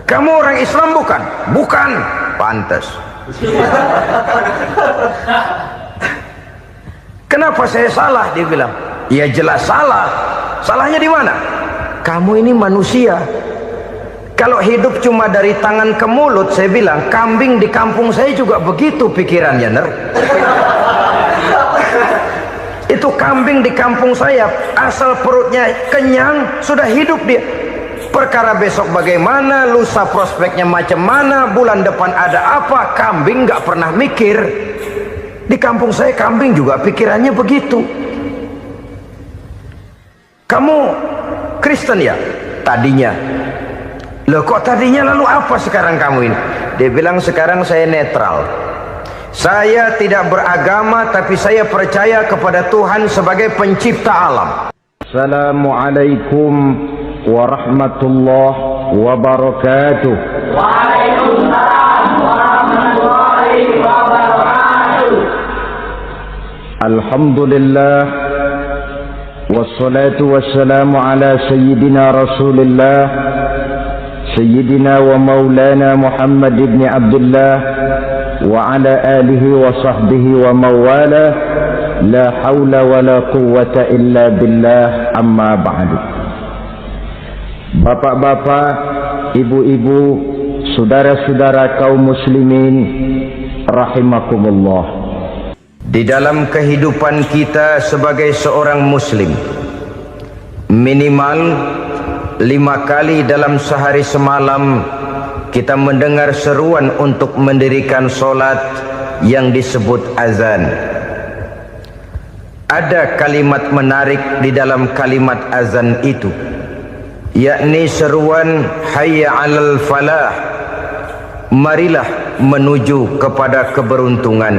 Kamu orang Islam bukan? Bukan. Pantas. Kenapa saya salah? Dia bilang. Ya jelas salah. Salahnya di mana? Kamu ini manusia. Kalau hidup cuma dari tangan ke mulut, saya bilang kambing di kampung saya juga begitu pikirannya, Ner. Itu kambing di kampung saya, asal perutnya kenyang sudah hidup dia. Perkara besok bagaimana, lusa prospeknya macam mana, bulan depan ada apa, kambing nggak pernah mikir. Di kampung saya kambing juga pikirannya begitu. Kamu Kristen ya? Tadinya. Loh kok tadinya, lalu apa sekarang kamu ini? Dia bilang sekarang saya netral. Saya tidak beragama, tapi saya percaya kepada Tuhan sebagai pencipta alam. Assalamualaikum warahmatullahi wabarakatuh. Waalaikumsalam warahmatullahi wabarakatuh. Alhamdulillah wassalatu wassalamu ala sayyidina Rasulillah sayyidina wa maulana Muhammad ibn Abdullah wa ala alihi wa sahbihi wa mawala la hawla wa la quwwata illa billah amma ba'du. Bapak-bapak, ibu-ibu, saudara-saudara kaum muslimin rahimakumullah. Di dalam kehidupan kita sebagai seorang muslim, minimal 5 kali dalam sehari semalam kita mendengar seruan untuk mendirikan solat yang disebut azan. Ada kalimat menarik di dalam kalimat azan itu, yakni seruan hayya 'alal falah, marilah menuju kepada keberuntungan,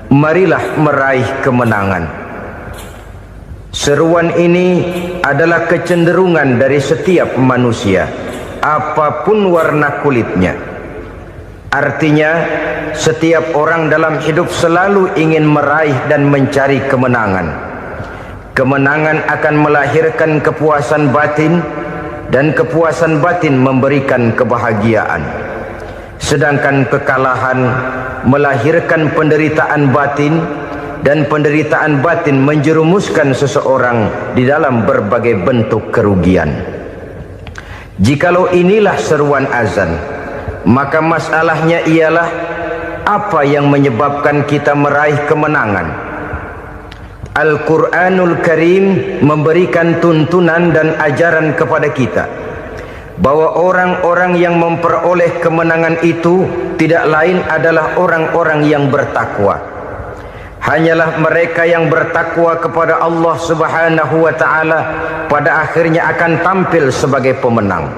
marilah meraih kemenangan. Seruan ini adalah kecenderungan dari setiap manusia, apapun warna kulitnya. Artinya setiap orang dalam hidup selalu ingin meraih dan mencari kemenangan. Kemenangan akan melahirkan kepuasan batin, dan kepuasan batin memberikan kebahagiaan. Sedangkan kekalahan melahirkan penderitaan batin, dan penderitaan batin menjerumuskan seseorang di dalam berbagai bentuk kerugian. Jikalau inilah seruan azan, maka masalahnya ialah apa yang menyebabkan kita meraih kemenangan. Al-Quranul Karim memberikan tuntunan dan ajaran kepada kita bahwa orang-orang yang memperoleh kemenangan itu tidak lain adalah orang-orang yang bertakwa. Hanyalah mereka yang bertakwa kepada Allah Subhanahu wa ta'ala pada akhirnya akan tampil sebagai pemenang.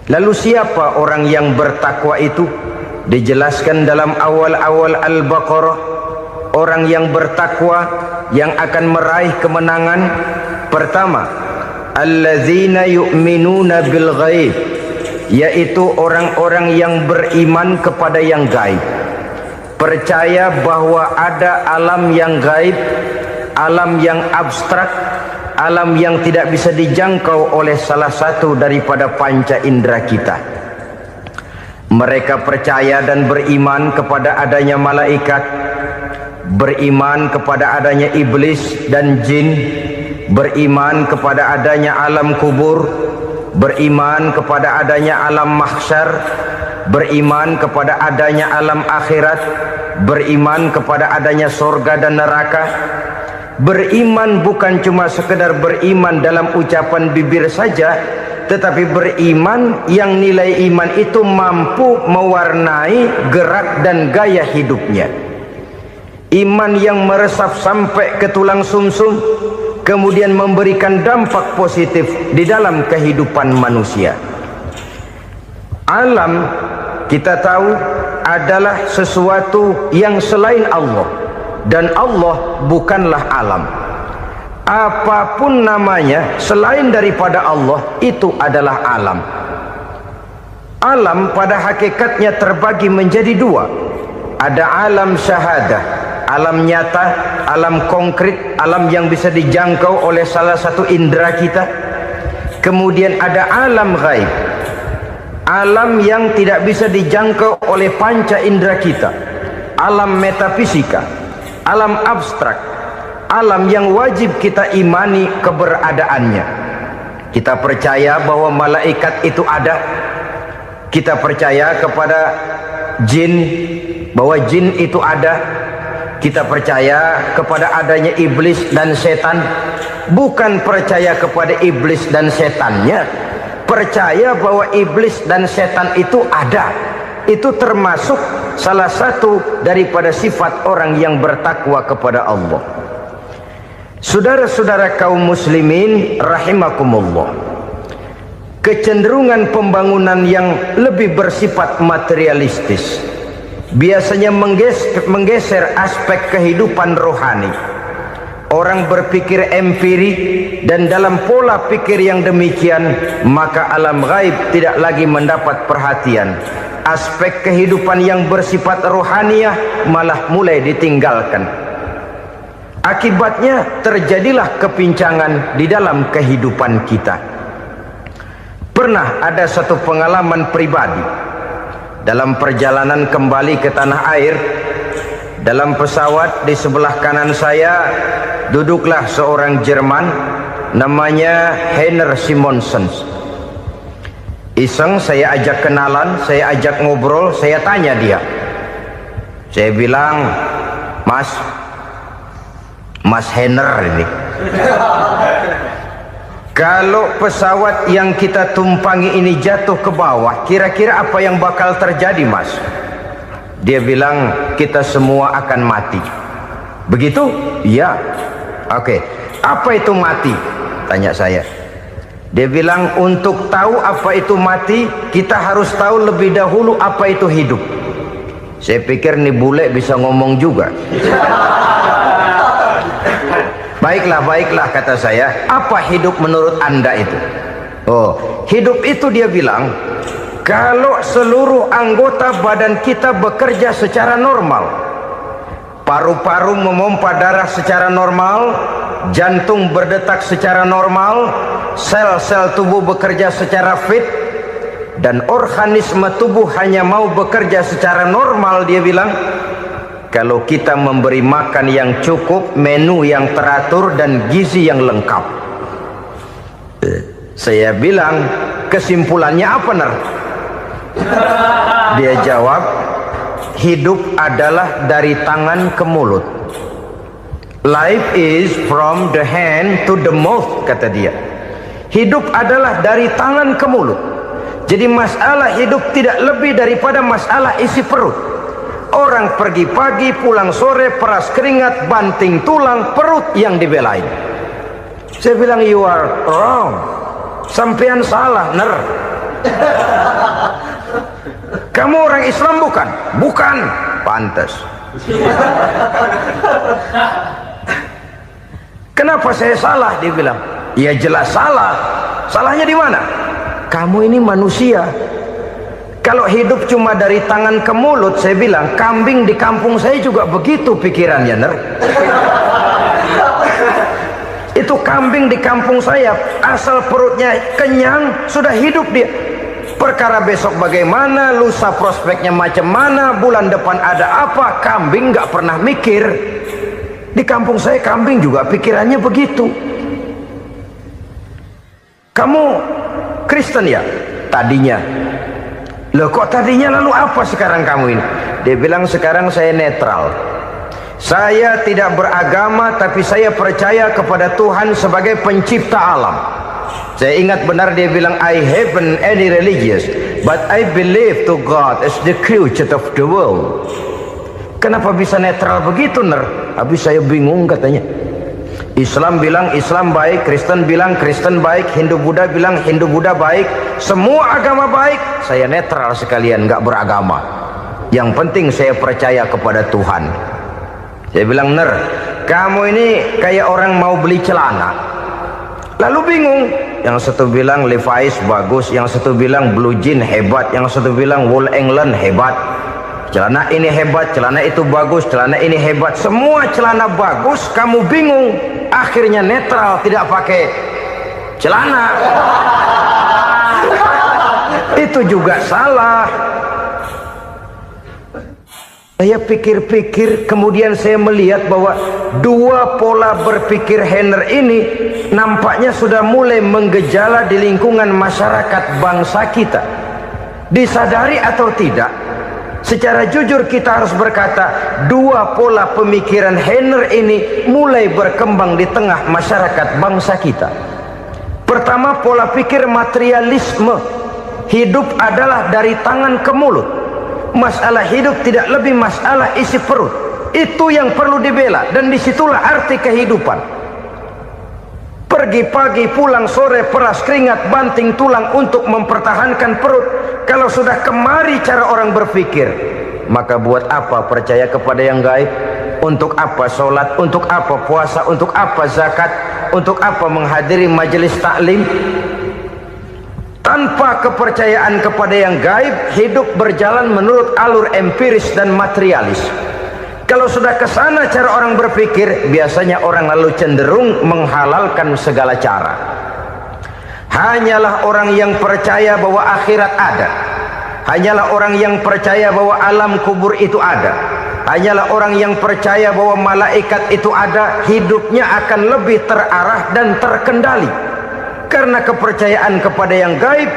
Lalu siapa orang yang bertakwa itu? Dijelaskan dalam awal-awal Al-Baqarah, orang yang bertakwa yang akan meraih kemenangan. Pertama, allazina yu'minuna bil ghaib, yaitu orang-orang yang beriman kepada yang gaib, percaya bahwa ada alam yang gaib, alam yang abstrak, alam yang tidak bisa dijangkau oleh salah satu daripada panca indera kita. Mereka percaya dan beriman kepada adanya malaikat, beriman kepada adanya iblis dan jin, beriman kepada adanya alam kubur, beriman kepada adanya alam mahsyar, beriman kepada adanya alam akhirat, beriman kepada adanya surga dan neraka. Beriman bukan cuma sekedar beriman dalam ucapan bibir saja, tetapi beriman yang nilai iman itu mampu mewarnai gerak dan gaya hidupnya. Iman yang meresap sampai ke tulang sumsum, kemudian memberikan dampak positif di dalam kehidupan manusia. Alam, kita tahu, adalah sesuatu yang selain Allah, dan Allah bukanlah alam. Apapun namanya selain daripada Allah itu adalah alam. Alam pada hakikatnya terbagi menjadi dua. Ada alam syahadah, alam nyata, alam konkret, alam yang bisa dijangkau oleh salah satu indera kita. Kemudian ada alam ghaib, alam yang tidak bisa dijangkau oleh panca indera kita, alam metafisika, alam abstrak, alam yang wajib kita imani keberadaannya. Kita percaya bahwa malaikat itu ada, kita percaya kepada jin, bahwa jin itu ada, kita percaya kepada adanya iblis dan setan. Bukan percaya kepada iblis dan setannya, percaya bahwa iblis dan setan itu ada. Itu termasuk salah satu daripada sifat orang yang bertakwa kepada Allah. Saudara-saudara kaum muslimin rahimakumullah, kecenderungan pembangunan yang lebih bersifat materialistis biasanya menggeser aspek kehidupan rohani. Orang berpikir empiri, dan dalam pola pikir yang demikian maka alam gaib tidak lagi mendapat perhatian. Aspek kehidupan yang bersifat rohaniah malah mulai ditinggalkan. Akibatnya terjadilah kepincangan di dalam kehidupan kita. Pernah ada satu pengalaman pribadi dalam perjalanan kembali ke tanah air. Dalam pesawat di sebelah kanan saya duduklah seorang Jerman namanya Heiner Simonsen. Iseng saya ajak kenalan, saya ajak ngobrol, saya tanya dia. Saya bilang, Mas Heiner ini, kalau pesawat yang kita tumpangi ini jatuh ke bawah, kira-kira apa yang bakal terjadi, Mas? Dia bilang, kita semua akan mati. Begitu? Iya. Oke. Apa itu mati? Tanya saya. Dia bilang, untuk tahu apa itu mati, kita harus tahu lebih dahulu apa itu hidup. Saya pikir nih bule bisa ngomong juga. Baiklah kata saya. Apa hidup menurut Anda itu? Oh, hidup itu dia bilang, kalau seluruh anggota badan kita bekerja secara normal, paru-paru memompa darah secara normal, jantung berdetak secara normal, sel-sel tubuh bekerja secara fit, dan organisme tubuh hanya mau bekerja secara normal, dia bilang, kalau kita memberi makan yang cukup, menu yang teratur, dan gizi yang lengkap. Saya bilang, kesimpulannya apa, Ner? Dia jawab, hidup adalah dari tangan ke mulut. Life is from the hand to the mouth, kata dia. Hidup adalah dari tangan ke mulut. Jadi masalah hidup tidak lebih daripada masalah isi perut. Orang pergi pagi, pulang sore, peras keringat, banting tulang, perut yang dibelain. Saya bilang, you are wrong. Sampean salah, Ner. Kamu orang Islam bukan? Bukan. Pantas. Kenapa saya salah? Dia bilang, ya jelas salah. Salahnya di mana? Kamu ini manusia. Kalau hidup cuma dari tangan ke mulut, saya bilang, kambing di kampung saya juga begitu pikirannya, Ner. Itu kambing di kampung saya, asal perutnya kenyang, sudah hidup dia. Perkara besok bagaimana, lusa prospeknya macam mana, bulan depan ada apa, kambing nggak pernah mikir. Di kampung saya kambing juga pikirannya begitu. Kamu Kristen ya? Tadinya. Loh kok tadinya, lalu apa sekarang kamu ini? Dia bilang, sekarang saya netral. Saya tidak beragama, tapi saya percaya kepada Tuhan sebagai pencipta alam. Saya ingat benar dia bilang, I haven't any religious, but I believe to God as the creator of the world. Kenapa bisa netral begitu, Ner? Habis saya bingung katanya. Islam bilang Islam baik, Kristen bilang Kristen baik, Hindu Buddha bilang Hindu Buddha baik, semua agama baik. Saya netral sekalian, nggak beragama. Yang penting saya percaya kepada Tuhan. Saya bilang, Ner, kamu ini kayak orang mau beli celana, lalu bingung. Yang satu bilang Levi's bagus, yang satu bilang Blue Jean hebat, yang satu bilang Wool England hebat. Celana ini hebat, celana itu bagus, celana ini hebat. Semua celana bagus, kamu bingung. Akhirnya netral, tidak pakai celana. Itu itu juga salah. Saya pikir-pikir, kemudian saya melihat bahwa dua pola berpikir Henner ini nampaknya sudah mulai menggejala di lingkungan masyarakat bangsa kita. Disadari atau tidak, secara jujur kita harus berkata, dua pola pemikiran Henner ini mulai berkembang di tengah masyarakat bangsa kita. Pertama, pola pikir materialisme. Hidup adalah dari tangan ke mulut. Masalah hidup tidak lebih masalah isi perut. Itu yang perlu dibela, dan disitulah arti kehidupan. Pergi pagi, pulang sore, peras keringat, banting tulang untuk mempertahankan perut. Kalau sudah kemari cara orang berpikir, maka buat apa percaya kepada yang gaib? Untuk apa sholat? Untuk apa puasa? Untuk apa zakat? Untuk apa menghadiri majelis taklim? Tanpa kepercayaan kepada yang gaib, hidup berjalan menurut alur empiris dan materialis. Kalau sudah ke sana cara orang berpikir, biasanya orang lalu cenderung menghalalkan segala cara. Hanyalah orang yang percaya bahwa akhirat ada. Hanyalah orang yang percaya bahwa alam kubur itu ada. Hanyalah orang yang percaya bahwa malaikat itu ada, hidupnya akan lebih terarah dan terkendali. Karena kepercayaan kepada yang gaib,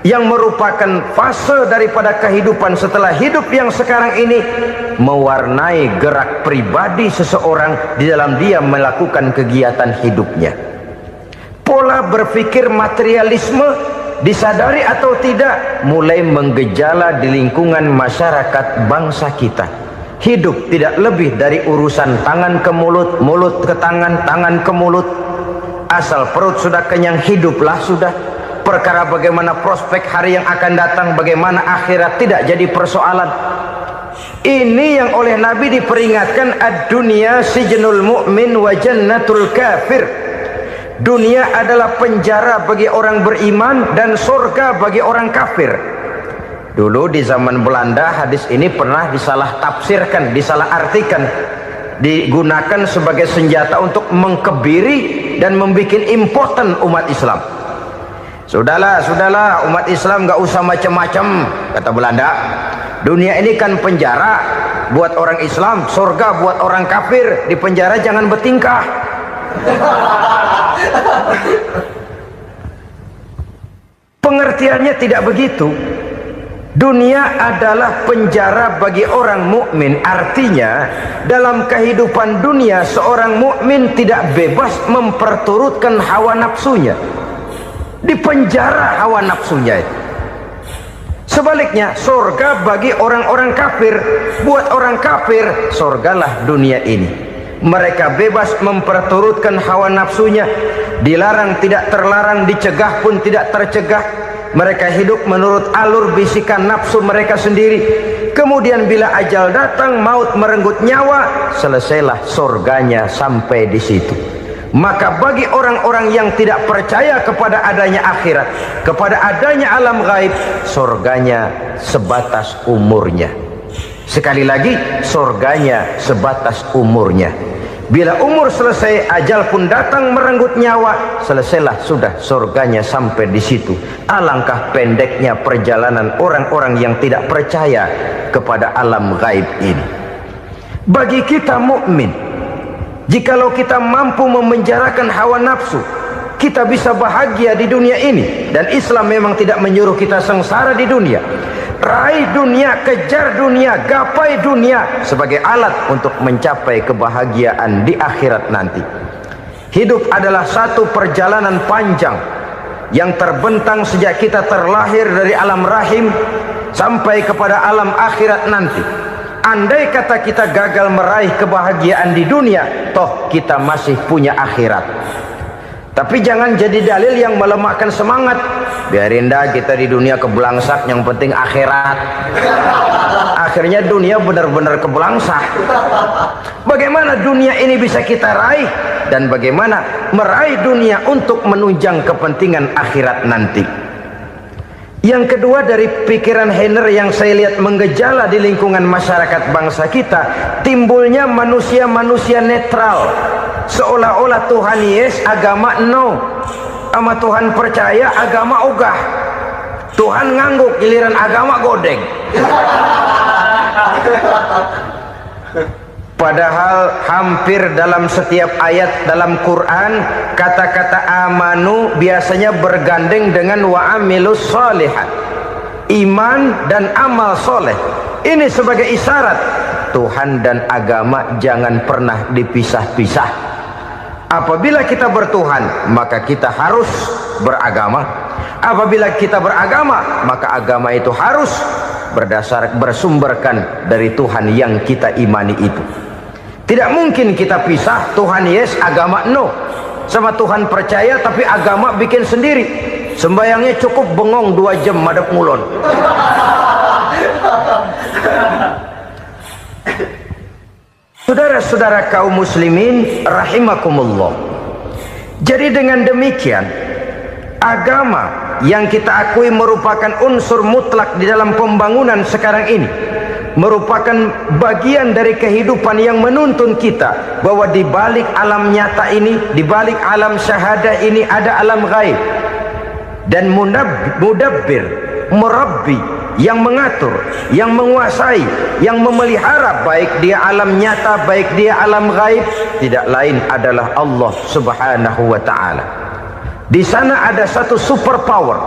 yang merupakan fase daripada kehidupan setelah hidup yang sekarang ini, mewarnai gerak pribadi seseorang di dalam dia melakukan kegiatan hidupnya. Pola berpikir materialisme, disadari atau tidak, mulai menggejala di lingkungan masyarakat bangsa kita. Hidup tidak lebih dari urusan tangan ke mulut, mulut ke tangan, tangan ke mulut. Asal perut sudah kenyang, hiduplah sudah. Perkara bagaimana prospek hari yang akan datang, bagaimana akhirat, tidak jadi persoalan. Ini yang oleh Nabi diperingatkan, ad-dunya sijnul mu'min wa jannatul kafir. Dunia adalah penjara bagi orang beriman dan surga bagi orang kafir. Dulu di zaman Belanda hadis ini pernah disalah tafsirkan, disalah artikan, digunakan sebagai senjata untuk mengkebiri dan membuat impoten umat Islam. Sudahlah umat Islam gak usah macam-macam, kata Belanda. Dunia ini kan penjara buat orang Islam, surga buat orang kafir. Di penjara jangan bertingkah. Pengertiannya tidak begitu. Dunia adalah penjara bagi orang mukmin. Artinya dalam kehidupan dunia seorang mukmin tidak bebas memperturutkan hawa nafsunya. Dipenjara hawa nafsunya. Sebaliknya surga bagi orang-orang kafir. Buat orang kafir surgalah dunia ini. Mereka bebas memperturutkan hawa nafsunya. Dilarang tidak terlarang, dicegah pun tidak tercegah. Mereka hidup menurut alur bisikan nafsu mereka sendiri. Kemudian bila ajal datang, maut merenggut nyawa, selesailah surganya sampai di situ. Maka bagi orang-orang yang tidak percaya kepada adanya akhirat, kepada adanya alam gaib, surganya sebatas umurnya. Sekali lagi, surganya sebatas umurnya. Bila umur selesai, ajal pun datang merenggut nyawa, selesailah sudah surganya sampai di situ. Alangkah pendeknya perjalanan orang-orang yang tidak percaya kepada alam gaib ini. Bagi kita mukmin, jikalau kita mampu memenjarakan hawa nafsu, kita bisa bahagia di dunia ini. Dan Islam memang tidak menyuruh kita sengsara di dunia. Raih dunia, kejar dunia, gapai dunia sebagai alat untuk mencapai kebahagiaan di akhirat nanti. Hidup adalah satu perjalanan panjang yang terbentang sejak kita terlahir dari alam rahim sampai kepada alam akhirat nanti. Andai kata kita gagal meraih kebahagiaan di dunia, toh kita masih punya akhirat. Tapi jangan jadi dalil yang melemahkan semangat. Biarin dah kita di dunia kebelangsak, yang penting akhirat. Akhirnya dunia benar-benar kebelangsak. Bagaimana dunia ini bisa kita raih, dan bagaimana meraih dunia untuk menunjang kepentingan akhirat nanti. Yang kedua dari pikiran Henner yang saya lihat menggejala di lingkungan masyarakat bangsa kita, timbulnya manusia-manusia netral. Seolah-olah Tuhan yes, agama no. Sama Tuhan percaya, agama ogah. Tuhan ngangguk, giliran agama godeng. Padahal hampir dalam setiap ayat dalam Quran kata-kata amanu biasanya bergandeng dengan wa amilus sholihat, iman dan amal soleh. Ini sebagai isyarat Tuhan dan agama jangan pernah dipisah-pisah. Apabila kita bertuhan, maka kita harus beragama. Apabila kita beragama, maka agama itu harus bersumberkan dari Tuhan yang kita imani itu. Tidak mungkin kita pisah, Tuhan yes, agama no. Sama Tuhan percaya tapi agama bikin sendiri. Sembayangnya cukup bengong 2 jam madep ngulon. Saudara-saudara kaum muslimin rahimakumullah. Jadi dengan demikian, agama yang kita akui merupakan unsur mutlak di dalam pembangunan sekarang ini, merupakan bagian dari kehidupan yang menuntun kita bahwa di balik alam nyata ini, di balik alam syahadah ini ada alam gaib. Dan mudabbir, murabbi, yang mengatur, yang menguasai, yang memelihara baik dia alam nyata, baik dia alam gaib, tidak lain adalah Allah Subhanahu wa taala. Di sana ada satu super power,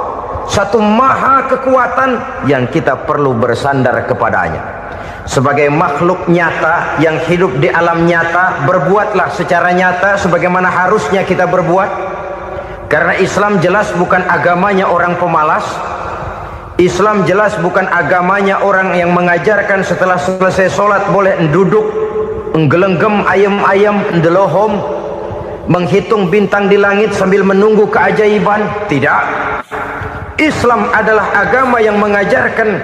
satu maha kekuatan yang kita perlu bersandar kepadanya. Sebagai makhluk nyata yang hidup di alam nyata, berbuatlah secara nyata sebagaimana harusnya kita berbuat. Karena Islam jelas bukan agamanya orang pemalas. Islam jelas bukan agamanya orang yang mengajarkan setelah selesai sholat boleh duduk, nggelenggem ayam-ayam, ndelohom, menghitung bintang di langit sambil menunggu keajaiban. Tidak. Islam adalah agama yang mengajarkan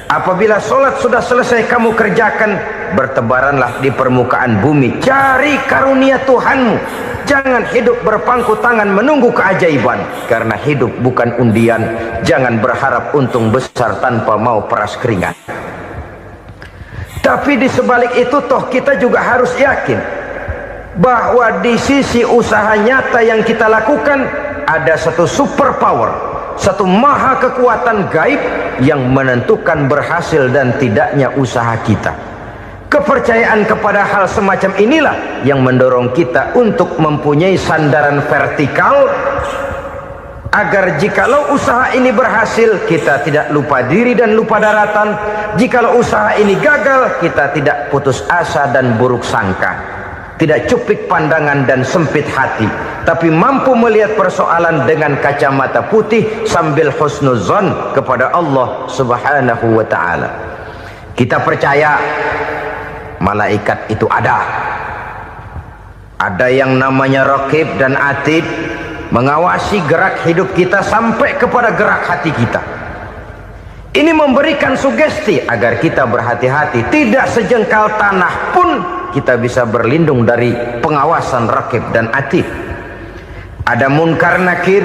apabila sholat sudah selesai kamu kerjakan, bertebaranlah di permukaan bumi, cari karunia Tuhanmu. Jangan hidup berpangku tangan menunggu keajaiban, karena hidup bukan undian. Jangan berharap untung besar tanpa mau peras keringat. Tapi di sebalik itu toh kita juga harus yakin bahwa di sisi usaha nyata yang kita lakukan ada satu super power, satu maha kekuatan gaib yang menentukan berhasil dan tidaknya usaha kita. Kepercayaan kepada hal semacam inilah yang mendorong kita untuk mempunyai sandaran vertikal, agar jikalau usaha ini berhasil, kita tidak lupa diri dan lupa daratan. Jikalau usaha ini gagal, kita tidak putus asa dan buruk sangka, tidak cupik pandangan dan sempit hati, tapi mampu melihat persoalan dengan kacamata putih sambil husnuzon kepada Allah Subhanahu wa ta'ala. Kita percaya malaikat itu ada yang namanya raqib dan atid, mengawasi gerak hidup kita sampai kepada gerak hati kita. Ini memberikan sugesti agar kita berhati-hati, tidak sejengkal tanah pun kita bisa berlindung dari pengawasan raqib dan atid. Ada munkar nakir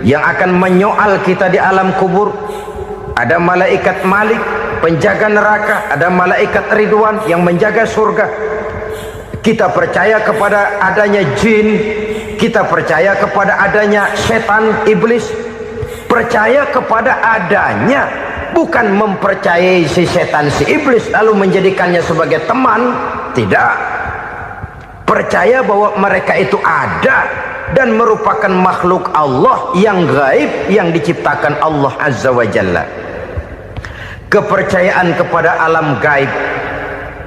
yang akan menyoal kita di alam kubur. Ada malaikat Malik, penjaga neraka. Ada malaikat Ridwan yang menjaga surga. Kita percaya kepada adanya jin, kita percaya kepada adanya setan, iblis. Percaya kepada adanya, bukan mempercayai si setan, si iblis lalu menjadikannya sebagai teman. Tidak. Percaya bahwa mereka itu ada dan merupakan makhluk Allah yang gaib, yang diciptakan Allah Azza wa Jalla. Kepercayaan kepada alam gaib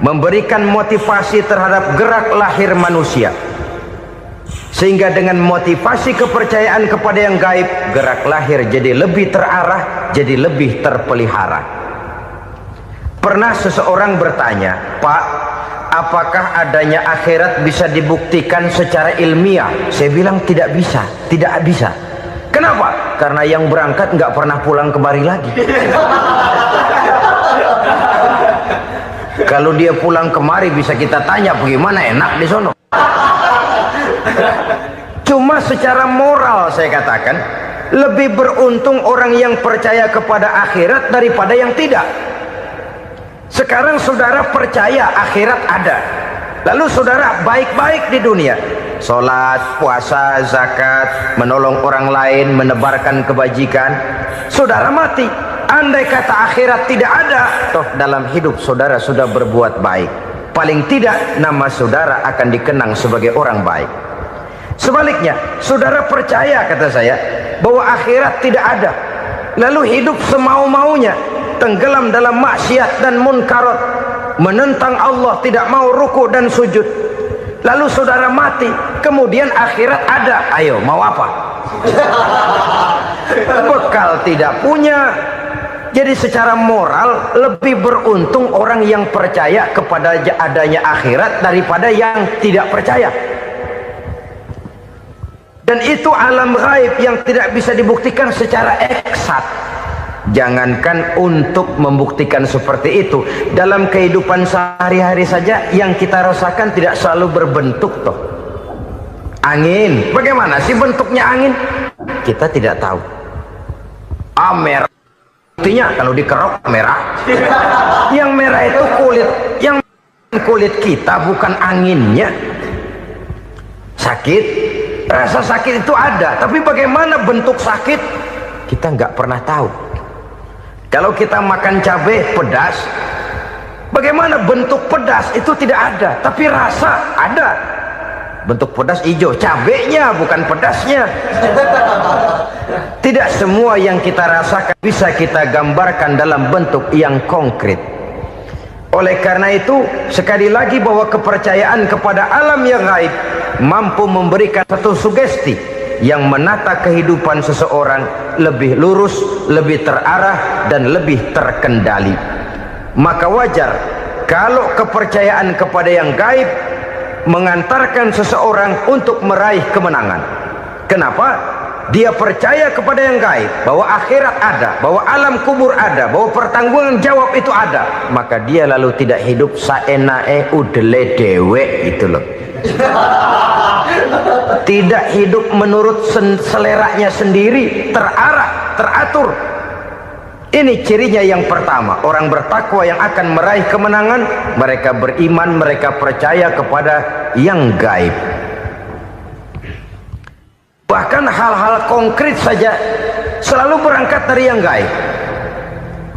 memberikan motivasi terhadap gerak lahir manusia, sehingga dengan motivasi kepercayaan kepada yang gaib, gerak lahir jadi lebih terarah, jadi lebih terpelihara. Pernah seseorang bertanya, "Pak, apakah adanya akhirat bisa dibuktikan secara ilmiah?" Saya bilang tidak bisa, tidak bisa. Kenapa? Karena yang berangkat nggak pernah pulang kembali lagi. Kalau dia pulang kemari bisa kita tanya bagaimana enak di sono. Cuma secara moral saya katakan, lebih beruntung orang yang percaya kepada akhirat daripada yang tidak. Sekarang saudara percaya akhirat ada, lalu saudara baik-baik di dunia, Sholat, puasa, zakat, menolong orang lain, menebarkan kebajikan. Saudara mati, andai kata akhirat tidak ada, toh dalam hidup saudara sudah berbuat baik, paling tidak nama saudara akan dikenang sebagai orang baik. Sebaliknya, saudara percaya, kata saya, bahwa akhirat tidak ada, lalu hidup semau-maunya, tenggelam dalam maksiat dan munkarat, menentang Allah, tidak mau ruku dan sujud. Lalu saudara mati, kemudian akhirat ada, ayo mau apa? Bekal tidak punya. Jadi secara moral lebih beruntung orang yang percaya kepada adanya akhirat daripada yang tidak percaya. Dan itu alam gaib yang tidak bisa dibuktikan secara eksat. Jangankan untuk membuktikan seperti itu, dalam kehidupan sehari-hari saja yang kita rasakan tidak selalu berbentuk toh. Angin, bagaimana sih bentuknya angin? Kita tidak tahu. Merah, buktinya kalau dikerok merah. Yang merah itu kulit, yang kulit kita bukan anginnya. Sakit, rasa sakit itu ada, tapi bagaimana bentuk sakit kita nggak pernah tahu. Kalau kita makan cabai pedas, bagaimana bentuk pedas itu tidak ada, tapi rasa ada. Bentuk pedas hijau, cabainya bukan pedasnya. Tidak semua yang kita rasakan bisa kita gambarkan dalam bentuk yang konkret. Oleh karena itu, sekali lagi bahwa kepercayaan kepada alam yang gaib mampu memberikan satu sugesti yang menata kehidupan seseorang lebih lurus, lebih terarah, dan lebih terkendali. Maka wajar kalau kepercayaan kepada yang gaib mengantarkan seseorang untuk meraih kemenangan. Kenapa? Dia percaya kepada yang gaib, bahwa akhirat ada, bahwa alam kubur ada, bahwa pertanggungan jawab itu ada. Maka dia lalu tidak hidup saenae udele dewe, itu loh. Tidak hidup menurut seleranya sendiri, terarah, teratur. Ini cirinya yang pertama. Orang bertakwa yang akan meraih kemenangan, mereka beriman, mereka percaya kepada yang gaib. Bahkan hal-hal konkret saja selalu berangkat dari yang gaib.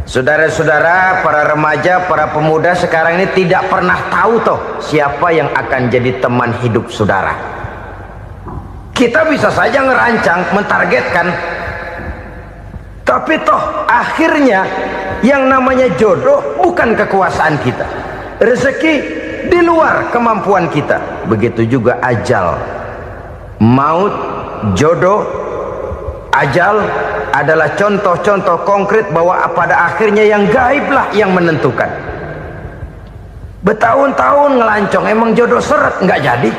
Saudara-saudara, para remaja, para pemuda sekarang ini tidak pernah tahu toh siapa yang akan jadi teman hidup saudara. Kita bisa saja ngerancang, mentargetkan, tapi toh akhirnya yang namanya jodoh bukan kekuasaan kita. Rezeki di luar kemampuan kita. Begitu juga ajal, maut, jodoh, ajal adalah contoh-contoh konkret bahwa pada akhirnya yang gaiblah yang menentukan. Bertahun-tahun ngelancong, emang jodoh seret nggak jadi.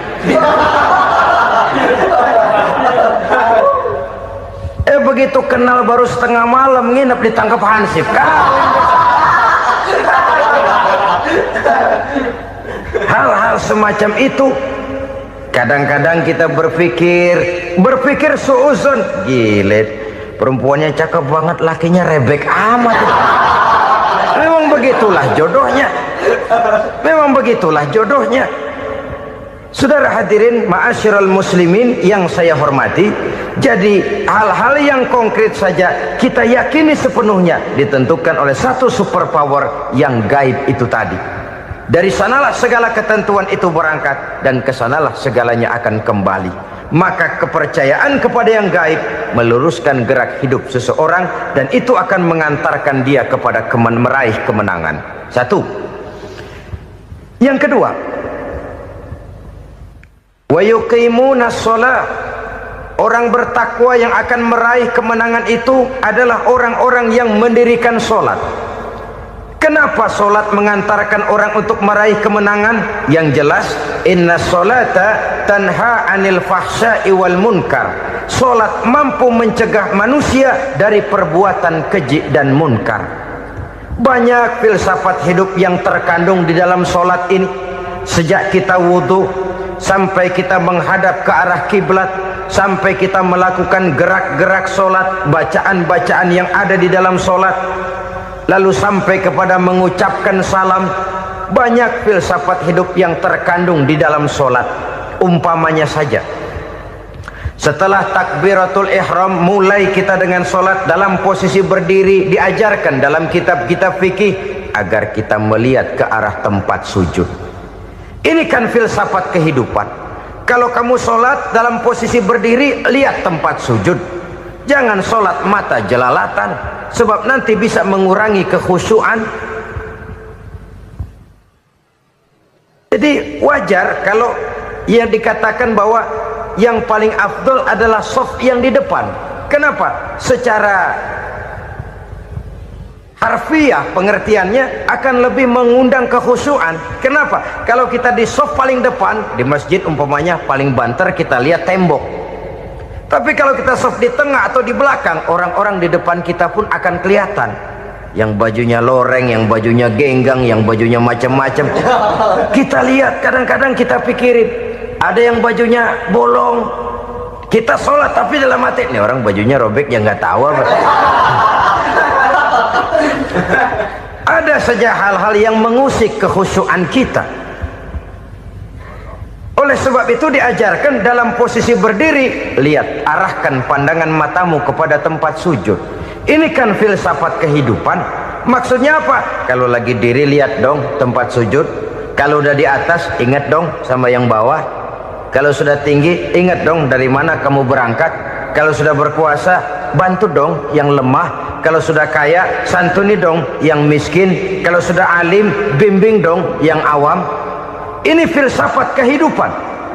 Begitu kenal baru setengah malam nginep ditangkap hansip kan. Hal-hal semacam itu kadang-kadang kita berpikir suuzon, gile, perempuannya cakep banget, lakinya rebek amat. Memang begitulah jodohnya. Memang begitulah jodohnya. Saudara hadirin ma'asyiral muslimin yang saya hormati, jadi hal-hal yang konkret saja kita yakini sepenuhnya ditentukan oleh satu superpower yang gaib itu tadi. Dari sanalah segala ketentuan itu berangkat dan kesanalah segalanya akan kembali. Maka kepercayaan kepada yang gaib meluruskan gerak hidup seseorang dan itu akan mengantarkan dia kepada meraih kemenangan. Satu. Yang kedua, wa yuqimuna shalah. Orang bertakwa yang akan meraih kemenangan itu adalah orang-orang yang mendirikan sholat. Kenapa sholat mengantarkan orang untuk meraih kemenangan? Yang jelas, inna sholata tanha anil fahsya'i wal munkar. Sholat mampu mencegah manusia dari perbuatan keji dan munkar. Banyak filsafat hidup yang terkandung di dalam sholat ini. Sejak kita wudhu sampai kita menghadap ke arah kiblat, sampai kita melakukan gerak-gerak sholat, bacaan-bacaan yang ada di dalam sholat, lalu sampai kepada mengucapkan salam. Banyak filsafat hidup yang terkandung di dalam sholat. Umpamanya saja, setelah takbiratul ihram mulai kita dengan solat dalam posisi berdiri, diajarkan dalam kitab-kitab fikih agar kita melihat ke arah tempat sujud. Ini kan filsafat kehidupan. Kalau kamu solat dalam posisi berdiri, lihat tempat sujud. Jangan solat mata jelalatan, sebab nanti bisa mengurangi kekhusyuan. Jadi wajar kalau yang dikatakan bahwa yang paling afdol adalah shaf yang di depan. Kenapa? Secara harfiah pengertiannya akan lebih mengundang kekhusyuan. Kenapa? Kalau kita di shaf paling depan di masjid umpamanya paling banter kita lihat tembok. Tapi kalau kita shaf di tengah atau di belakang, orang-orang di depan kita pun akan kelihatan. Yang bajunya loreng, yang bajunya genggang, yang bajunya macam-macam. Kita lihat, kadang-kadang kita pikirin, ada yang bajunya bolong. Kita sholat tapi dalam hati, nih orang bajunya robek yang nggak tahu apa. Ada saja hal-hal yang mengusik kekhusyuan kita. Oleh sebab itu diajarkan dalam posisi berdiri, lihat, arahkan pandangan matamu kepada tempat sujud. Ini kan filsafat kehidupan. Maksudnya apa? Kalau lagi diri lihat dong tempat sujud. Kalau udah di atas ingat dong sama yang bawah. Kalau sudah tinggi ingat dong dari mana kamu berangkat. Kalau sudah berkuasa bantu dong yang lemah. Kalau sudah kaya santuni dong yang miskin. Kalau sudah alim bimbing dong yang awam. Ini filsafat kehidupan.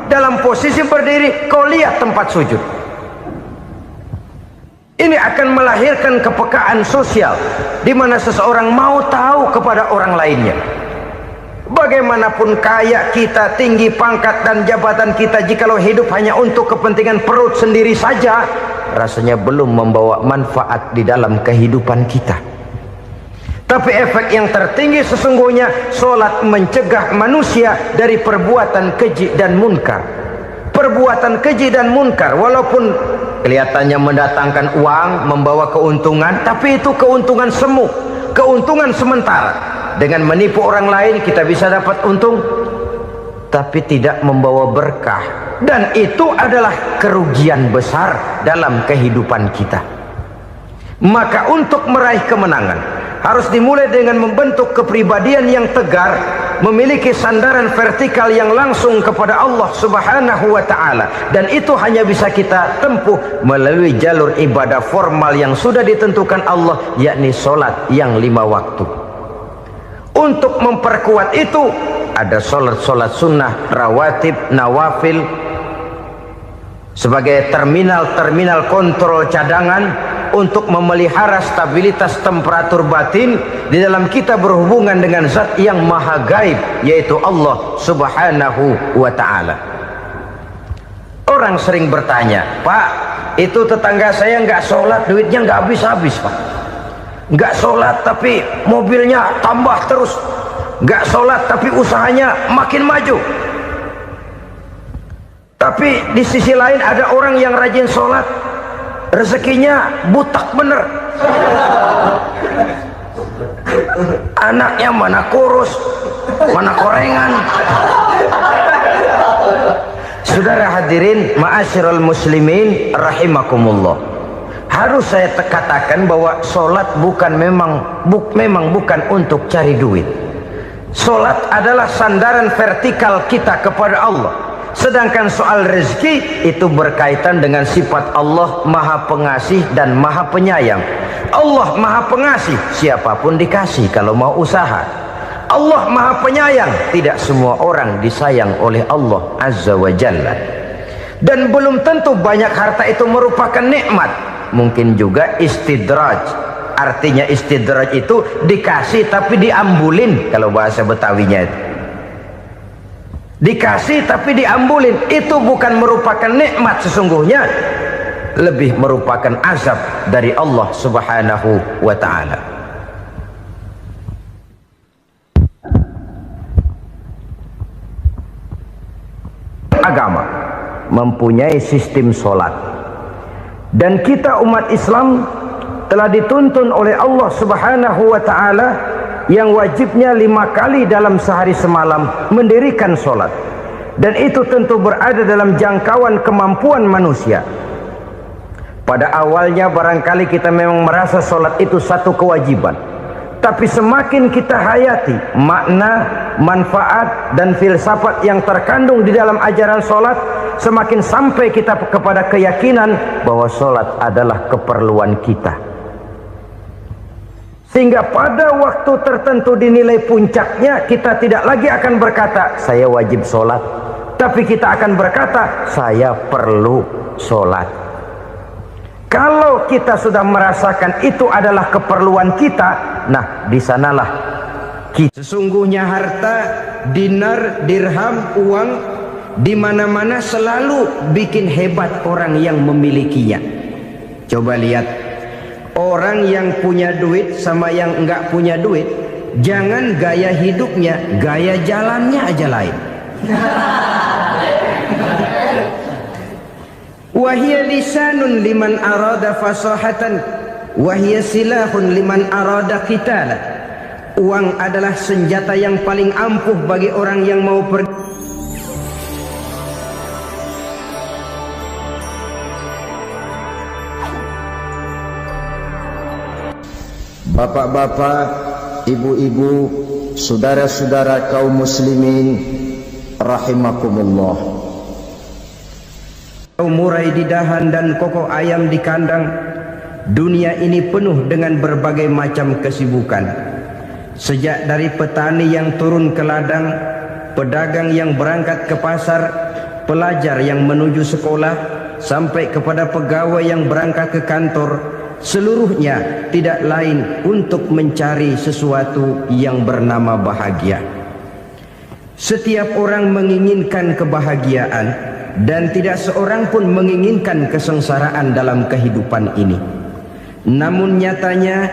Dalam posisi berdiri kau lihat tempat sujud. Ini akan melahirkan kepekaan sosial di mana seseorang mau tahu kepada orang lainnya. Bagaimanapun kaya kita, tinggi pangkat dan jabatan kita, jikalau hidup hanya untuk kepentingan perut sendiri saja, rasanya belum membawa manfaat di dalam kehidupan kita. Tapi efek yang tertinggi sesungguhnya, solat mencegah manusia dari perbuatan keji dan munkar. Perbuatan keji dan munkar walaupun kelihatannya mendatangkan uang, membawa keuntungan, tapi itu keuntungan semu, keuntungan sementara. Dengan menipu orang lain kita bisa dapat untung, tapi tidak membawa berkah. Dan itu adalah kerugian besar dalam kehidupan kita. Maka untuk meraih kemenangan harus dimulai dengan membentuk kepribadian yang tegar, memiliki sandaran vertikal yang langsung kepada Allah Subhanahu wa ta'ala. Dan itu hanya bisa kita tempuh melalui jalur ibadah formal yang sudah ditentukan Allah, yakni solat yang 5 waktu. Untuk memperkuat itu ada solat-solat sunnah, rawatib, nawafil sebagai terminal-terminal kontrol cadangan untuk memelihara stabilitas temperatur batin di dalam kita berhubungan dengan zat yang maha gaib, yaitu Allah Subhanahu wa ta'ala. Orang sering bertanya, Pak, itu tetangga saya nggak sholat, duitnya nggak habis-habis, Pak. Nggak sholat tapi mobilnya tambah terus. Nggak sholat tapi usahanya makin maju. Tapi di sisi lain ada orang yang rajin sholat, rezekinya butak bener. Anaknya mana kurus, mana korengan. Saudara hadirin ma'asyiral muslimin rahimakumullah, harus saya katakan bahwa solat memang bukan untuk cari duit. Solat adalah sandaran vertikal kita kepada Allah. Sedangkan soal rezeki itu berkaitan dengan sifat Allah maha pengasih dan maha penyayang. Allah maha pengasih, siapapun dikasih kalau mau usaha. Allah maha penyayang, tidak semua orang disayang oleh Allah Azza wa Jalla. Dan belum tentu banyak harta itu merupakan nikmat. Mungkin juga istidraj. Artinya istidraj itu dikasih tapi diambulin, kalau bahasa Betawinya itu. Dikasih tapi diambulin, itu bukan merupakan nikmat sesungguhnya, lebih merupakan azab dari Allah Subhanahu wa ta'ala. Agama mempunyai sistem solat, dan kita umat Islam telah dituntun oleh Allah Subhanahu wa ta'ala yang wajibnya 5 kali dalam sehari semalam mendirikan solat. dan itu tentu berada dalam jangkauan kemampuan manusia. Pada awalnya barangkali kita memang merasa solat itu satu kewajiban, tapi semakin kita hayati makna, manfaat dan filsafat yang terkandung di dalam ajaran solat, semakin sampai kita kepada keyakinan bahwa solat adalah keperluan kita. Sehingga pada waktu tertentu dinilai puncaknya, kita tidak lagi akan berkata saya wajib solat, tapi kita akan berkata saya perlu solat. Kalau kita sudah merasakan itu adalah keperluan kita, nah di sanalah kita. Sesungguhnya harta, dinar, dirham, uang di mana-mana selalu bikin hebat orang yang memilikinya. Coba lihat orang yang punya duit sama yang enggak punya duit, jangan gaya hidupnya, gaya jalannya aja lain. Wahia lisanun liman arada fasahatan, wahia silahun liman arada qitala. Uang adalah senjata yang paling ampuh bagi orang yang mau pergi. Bapak-bapak, ibu-ibu, saudara-saudara kaum muslimin rahimakumullah. Murai di dahan dan kokok ayam di kandang, dunia ini penuh dengan berbagai macam kesibukan. Sejak dari petani yang turun ke ladang, pedagang yang berangkat ke pasar, pelajar yang menuju sekolah, sampai kepada pegawai yang berangkat ke kantor, seluruhnya tidak lain untuk mencari sesuatu yang bernama bahagia. Setiap orang menginginkan kebahagiaan, dan tidak seorang pun menginginkan kesengsaraan dalam kehidupan ini. Namun nyatanya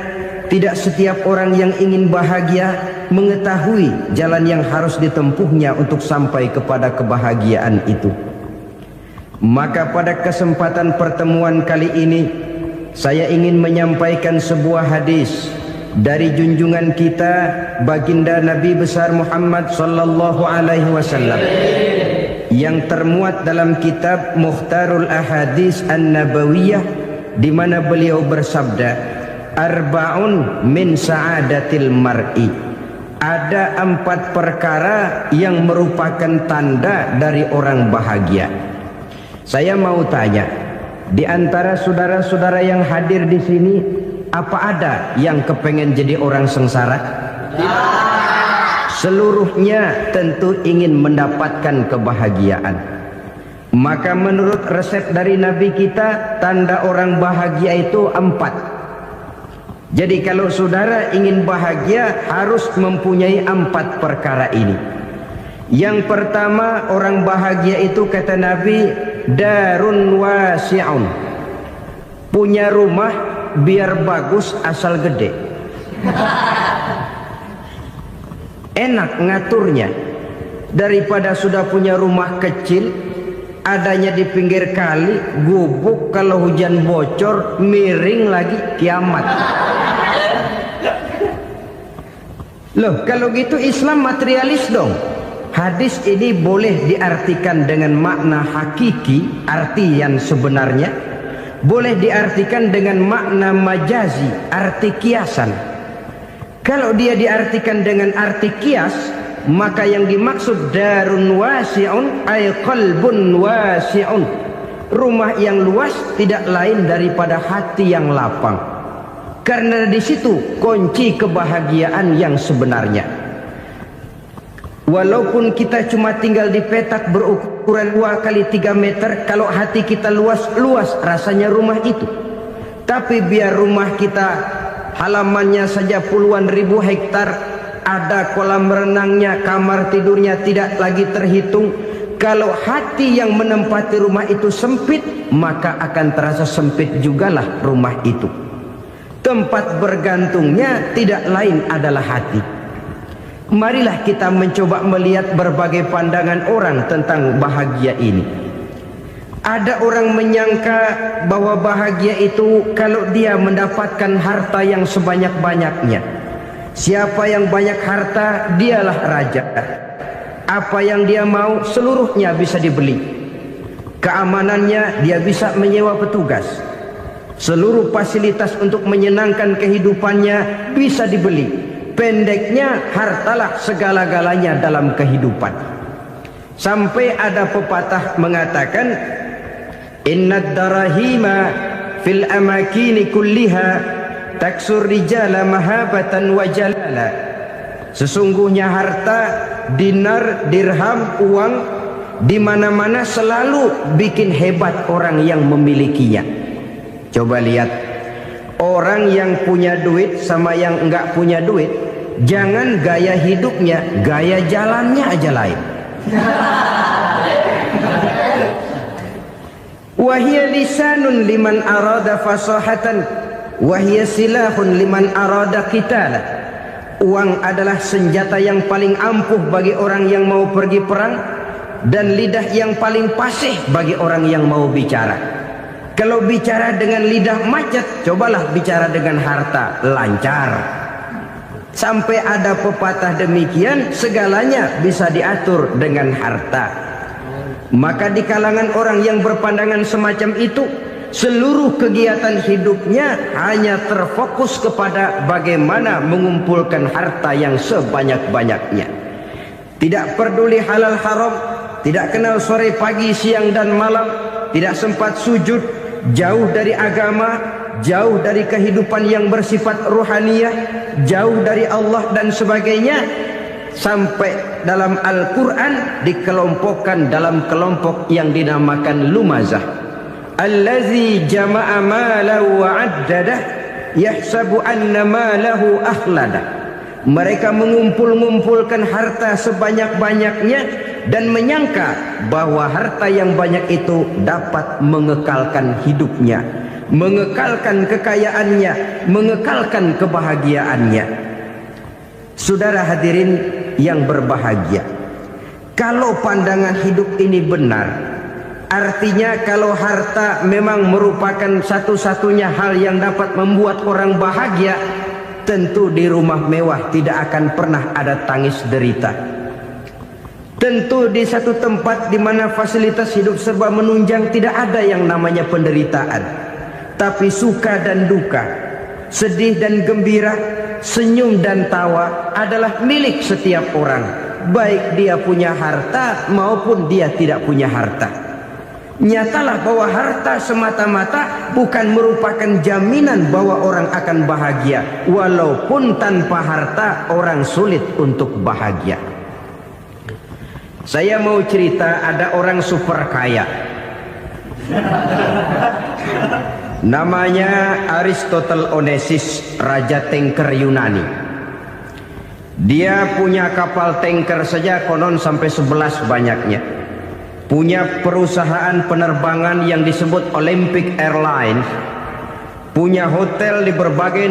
tidak setiap orang yang ingin bahagia mengetahui jalan yang harus ditempuhnya untuk sampai kepada kebahagiaan itu. Maka pada kesempatan pertemuan kali ini, saya ingin menyampaikan sebuah hadis dari junjungan kita baginda Nabi besar Muhammad sallallahu alaihi wasallam yang termuat dalam kitab Mukhtarul Ahadits An-Nabawiyah, di mana beliau bersabda, arba'un min sa'adatil mar'i. Ada 4 perkara yang merupakan tanda dari orang bahagia. Saya mau tanya, di antara saudara-saudara yang hadir di sini, apa ada yang kepengen jadi orang sengsara? Seluruhnya tentu ingin mendapatkan kebahagiaan. Maka menurut resep dari Nabi kita, tanda orang bahagia itu 4. Jadi kalau saudara ingin bahagia, harus mempunyai 4 perkara ini. Yang pertama, orang bahagia itu kata Nabi, darun wasi'un. Punya rumah biar bagus asal gede. Enak ngaturnya, daripada sudah punya rumah kecil adanya di pinggir kali, gubuk, kalau hujan bocor, miring lagi, kiamat. Loh, kalau gitu Islam materialis dong. Hadis ini boleh diartikan dengan makna hakiki, arti yang sebenarnya, boleh diartikan dengan makna majazi, arti kiasan. Kalau dia diartikan dengan arti kias, maka yang dimaksud darun wasi'un ay qalbun wasi'un. Rumah yang luas tidak lain daripada hati yang lapang. Karena di situ kunci kebahagiaan yang sebenarnya. Walaupun kita cuma tinggal di petak berukuran 2 kali 3 meter, kalau hati kita luas rasanya rumah itu. Tapi biar rumah kita halamannya saja puluhan ribu hektar, ada kolam renangnya, kamar tidurnya tidak lagi terhitung. Kalau hati yang menempati rumah itu sempit, maka akan terasa sempit jugalah rumah itu. Tempat bergantungnya tidak lain adalah hati. Marilah kita mencoba melihat berbagai pandangan orang tentang bahagia ini. Ada orang menyangka bahwa bahagia itu kalau dia mendapatkan harta yang sebanyak-banyaknya. Siapa yang banyak harta, dialah raja. Apa yang dia mau seluruhnya bisa dibeli. Keamanannya dia bisa menyewa petugas. Seluruh fasilitas untuk menyenangkan kehidupannya bisa dibeli. Pendeknya, hartalah segala-galanya dalam kehidupan. Sampai ada pepatah mengatakan, innad darahima fil amakini kulliha taksur rijala mahabatan wa jalala. Sesungguhnya harta, dinar, dirham, uang di mana-mana selalu bikin hebat orang yang memilikinya. Coba lihat, orang yang punya duit sama yang enggak punya duit, jangan gaya hidupnya, gaya jalannya aja lain. Wahia lisanun liman arada fasahatan, wahia silahun liman arada qitala. Uang adalah senjata yang paling ampuh bagi orang yang mau pergi perang, dan lidah yang paling fasih bagi orang yang mau bicara. Kalau bicara dengan lidah macet, cobalah bicara dengan harta, lancar. Sampai ada pepatah demikian, segalanya bisa diatur dengan harta. Maka di kalangan orang yang berpandangan semacam itu, seluruh kegiatan hidupnya hanya terfokus kepada bagaimana mengumpulkan harta yang sebanyak-banyaknya. Tidak peduli halal haram, tidak kenal sore pagi siang dan malam, tidak sempat sujud, jauh dari agama, jauh dari kehidupan yang bersifat ruhaniyah, jauh dari Allah dan sebagainya. Sampai dalam Al-Quran dikelompokkan dalam kelompok yang dinamakan lumazah. Allazi jama'a malahu wa'addadah yahsabu anna malahu akhladah. Mereka mengumpul-ngumpulkan harta sebanyak-banyaknya dan menyangka bahwa harta yang banyak itu dapat mengekalkan hidupnya, mengekalkan kekayaannya, mengekalkan kebahagiaannya. Saudara hadirin yang berbahagia, kalau pandangan hidup ini benar, artinya kalau harta memang merupakan satu-satunya hal yang dapat membuat orang bahagia, tentu di rumah mewah tidak akan pernah ada tangis derita. Tentu di satu tempat di mana fasilitas hidup serba menunjang tidak ada yang namanya penderitaan. Tapi suka dan duka, sedih dan gembira, senyum dan tawa adalah milik setiap orang, baik dia punya harta maupun dia tidak punya harta. Nyatalah bahwa harta semata-mata bukan merupakan jaminan bahwa orang akan bahagia, walaupun tanpa harta orang sulit untuk bahagia. Saya mau cerita, ada orang super kaya, namanya Aristotle Onesius, raja tanker Yunani. Dia punya kapal tanker saja konon sampai 11 banyaknya. Punya perusahaan penerbangan yang disebut Olympic Airlines. Punya hotel di berbagai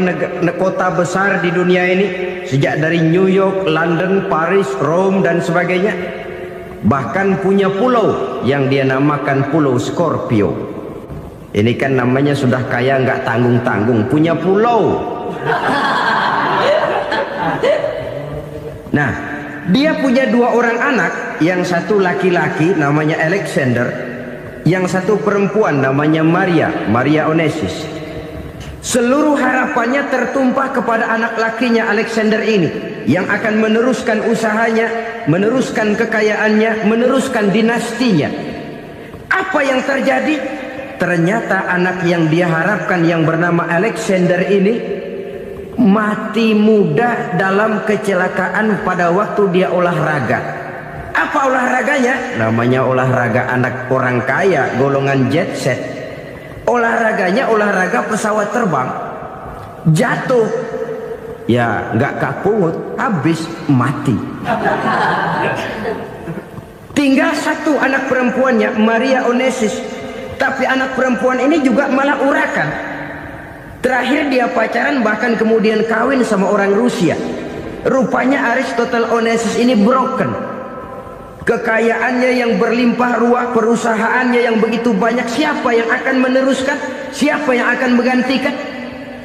kota besar di dunia ini, sejak dari New York, London, Paris, Rome dan sebagainya. Bahkan punya pulau yang dia namakan Pulau Scorpio. Ini kan namanya sudah kaya nggak tanggung-tanggung, punya pulau. Nah, dia punya 2 orang anak, yang satu laki-laki namanya Alexander, yang satu perempuan namanya Maria Onesius. Seluruh harapannya tertumpah kepada anak lakinya Alexander ini, yang akan meneruskan usahanya, meneruskan kekayaannya, meneruskan dinastinya. Apa yang terjadi? Ternyata anak yang dia harapkan yang bernama Alexander ini mati muda dalam kecelakaan pada waktu dia olahraga. Apa olahraganya? Namanya olahraga anak orang kaya, golongan jet set. Olahraganya olahraga pesawat terbang. Jatuh, ya nggak kapungut, habis mati. Tinggal satu anak perempuannya, Maria Onesius. Tapi anak perempuan ini juga malah urakan. Terakhir dia pacaran, bahkan kemudian kawin sama orang Rusia. Rupanya Aristotle Onesius ini broken. Kekayaannya yang berlimpah ruah, perusahaannya yang begitu banyak, siapa yang akan meneruskan? Siapa yang akan menggantikan?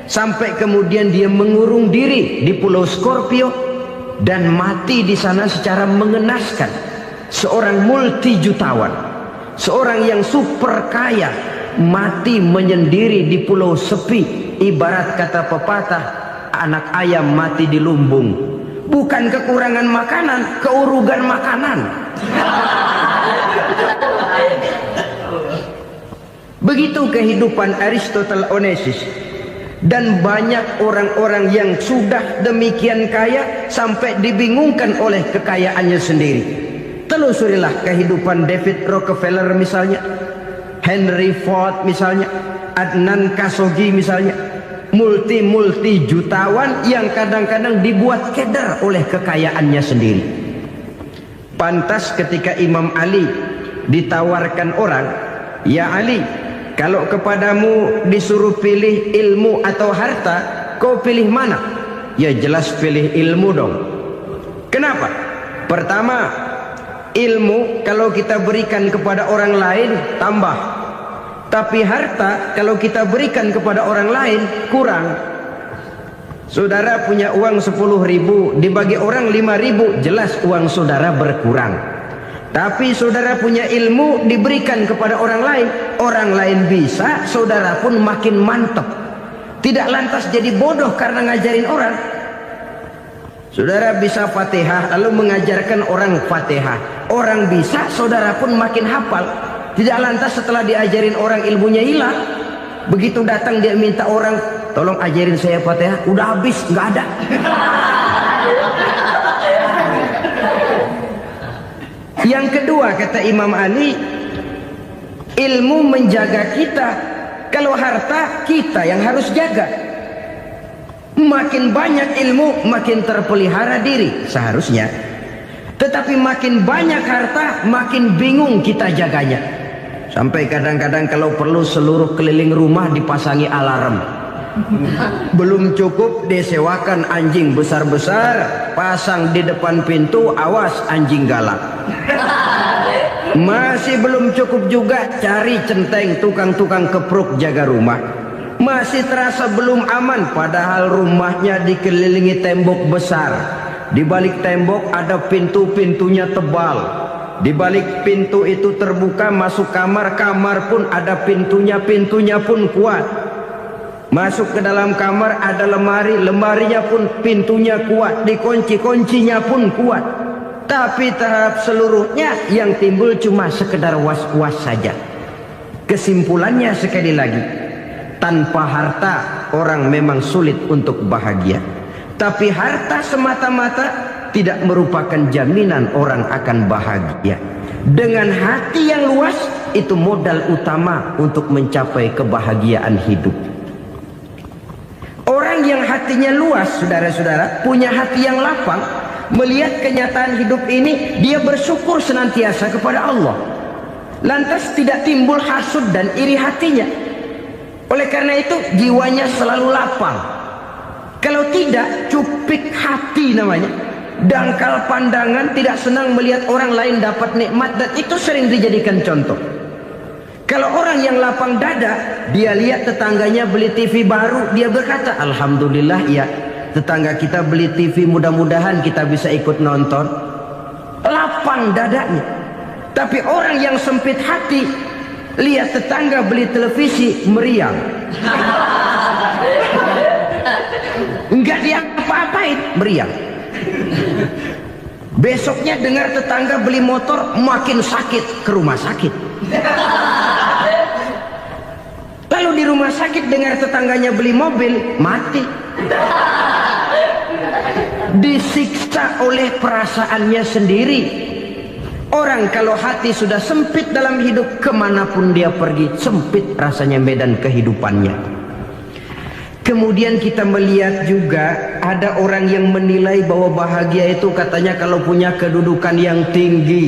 Sampai kemudian dia mengurung diri di Pulau Scorpio, dan mati di sana secara mengenaskan. Seorang multi jutawan, seorang yang super kaya, mati menyendiri di pulau sepi. Ibarat kata pepatah, anak ayam mati di lumbung. Bukan kekurangan makanan, keurugan makanan. Begitu kehidupan Aristotle Onassis. Dan banyak orang-orang yang sudah demikian kaya sampai dibingungkan oleh kekayaannya sendiri. Telusurilah kehidupan David Rockefeller misalnya, Henry Ford misalnya, Adnan Khashoggi misalnya. Multi jutawan yang kadang-kadang dibuat keder oleh kekayaannya sendiri. Pantas ketika Imam Ali ditawarkan orang, "Ya Ali, kalau kepadamu disuruh pilih ilmu atau harta, kau pilih mana?" Ya jelas pilih ilmu dong. Kenapa? Pertama, ilmu kalau kita berikan kepada orang lain tambah. Tapi harta kalau kita berikan kepada orang lain kurang. Saudara punya uang 10.000, dibagi orang 5.000, jelas uang saudara berkurang. Tapi saudara punya ilmu diberikan kepada orang lain bisa, saudara pun makin mantap. Tidak lantas jadi bodoh karena ngajarin orang. Saudara bisa Fatihah lalu mengajarkan orang Fatihah. Orang bisa, saudara pun makin hafal. Tidak lantas setelah diajarin orang ilmunya hilang. Begitu datang dia minta orang, "Tolong ajarin saya Fatihah." Udah habis, nggak ada. Yang kedua kata Imam Ali, ilmu menjaga kita. Kalau harta kita yang harus jaga. Makin banyak ilmu makin terpelihara diri seharusnya. Tetapi makin banyak harta makin bingung kita jaganya. Sampai kadang-kadang kalau perlu seluruh keliling rumah dipasangi alarm. Belum cukup disewakan anjing besar-besar, pasang di depan pintu, awas anjing galak. Masih belum cukup juga, cari centeng tukang-tukang kepruk jaga rumah. Masih terasa belum aman, padahal rumahnya dikelilingi tembok besar. Di balik tembok ada pintu-pintunya tebal. Di balik pintu itu terbuka masuk kamar, kamar pun ada pintunya, pintunya pun kuat. Masuk ke dalam kamar ada lemari, lemarinya pun pintunya kuat, dikunci, kuncinya pun kuat. Tapi terhadap seluruhnya yang timbul cuma sekedar was-was saja. Kesimpulannya sekali lagi, tanpa harta orang memang sulit untuk bahagia. Tapi harta semata-mata tidak merupakan jaminan orang akan bahagia. Dengan hati yang luas, itu modal utama untuk mencapai kebahagiaan hidup. Orang yang hatinya luas, saudara-saudara, punya hati yang lapang, melihat kenyataan hidup ini, dia bersyukur senantiasa kepada Allah. Lantas tidak timbul hasud dan iri hatinya. Oleh karena itu, jiwanya selalu lapang. Kalau tidak, cupik hati namanya. Dangkal pandangan, tidak senang melihat orang lain dapat nikmat, dan itu sering dijadikan contoh. Kalau orang yang lapang dada, dia lihat tetangganya beli TV baru, dia berkata, "Alhamdulillah ya, tetangga kita beli TV, mudah-mudahan kita bisa ikut nonton." Lapang dadanya. Tapi orang yang sempit hati, lihat tetangga beli televisi, meriang. Enggak diapa-apain, meriang. Besoknya dengar tetangga beli motor, makin sakit, ke rumah sakit. Lalu di rumah sakit dengar tetangganya beli mobil, mati. Disiksa oleh perasaannya sendiri. Orang kalau hati sudah sempit dalam hidup, kemanapun dia pergi, sempit rasanya medan kehidupannya. Kemudian kita melihat juga ada orang yang menilai bahwa bahagia itu katanya kalau punya kedudukan yang tinggi,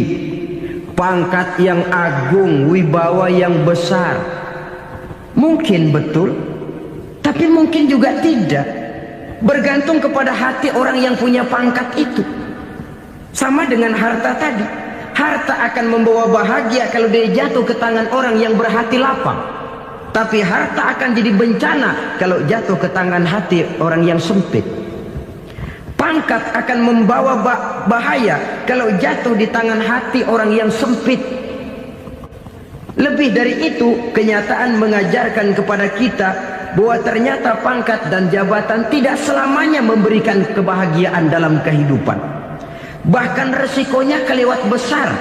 pangkat yang agung, wibawa yang besar. Mungkin betul, tapi mungkin juga tidak. Bergantung kepada hati orang yang punya pangkat itu. Sama dengan harta tadi. Harta akan membawa bahagia kalau dia jatuh ke tangan orang yang berhati lapang. Tapi harta akan jadi bencana kalau jatuh ke tangan hati orang yang sempit. Pangkat akan membawa bahaya kalau jatuh di tangan hati orang yang sempit. Lebih dari itu, kenyataan mengajarkan kepada kita bahwa ternyata pangkat dan jabatan tidak selamanya memberikan kebahagiaan dalam kehidupan. Bahkan resikonya kelewat besar.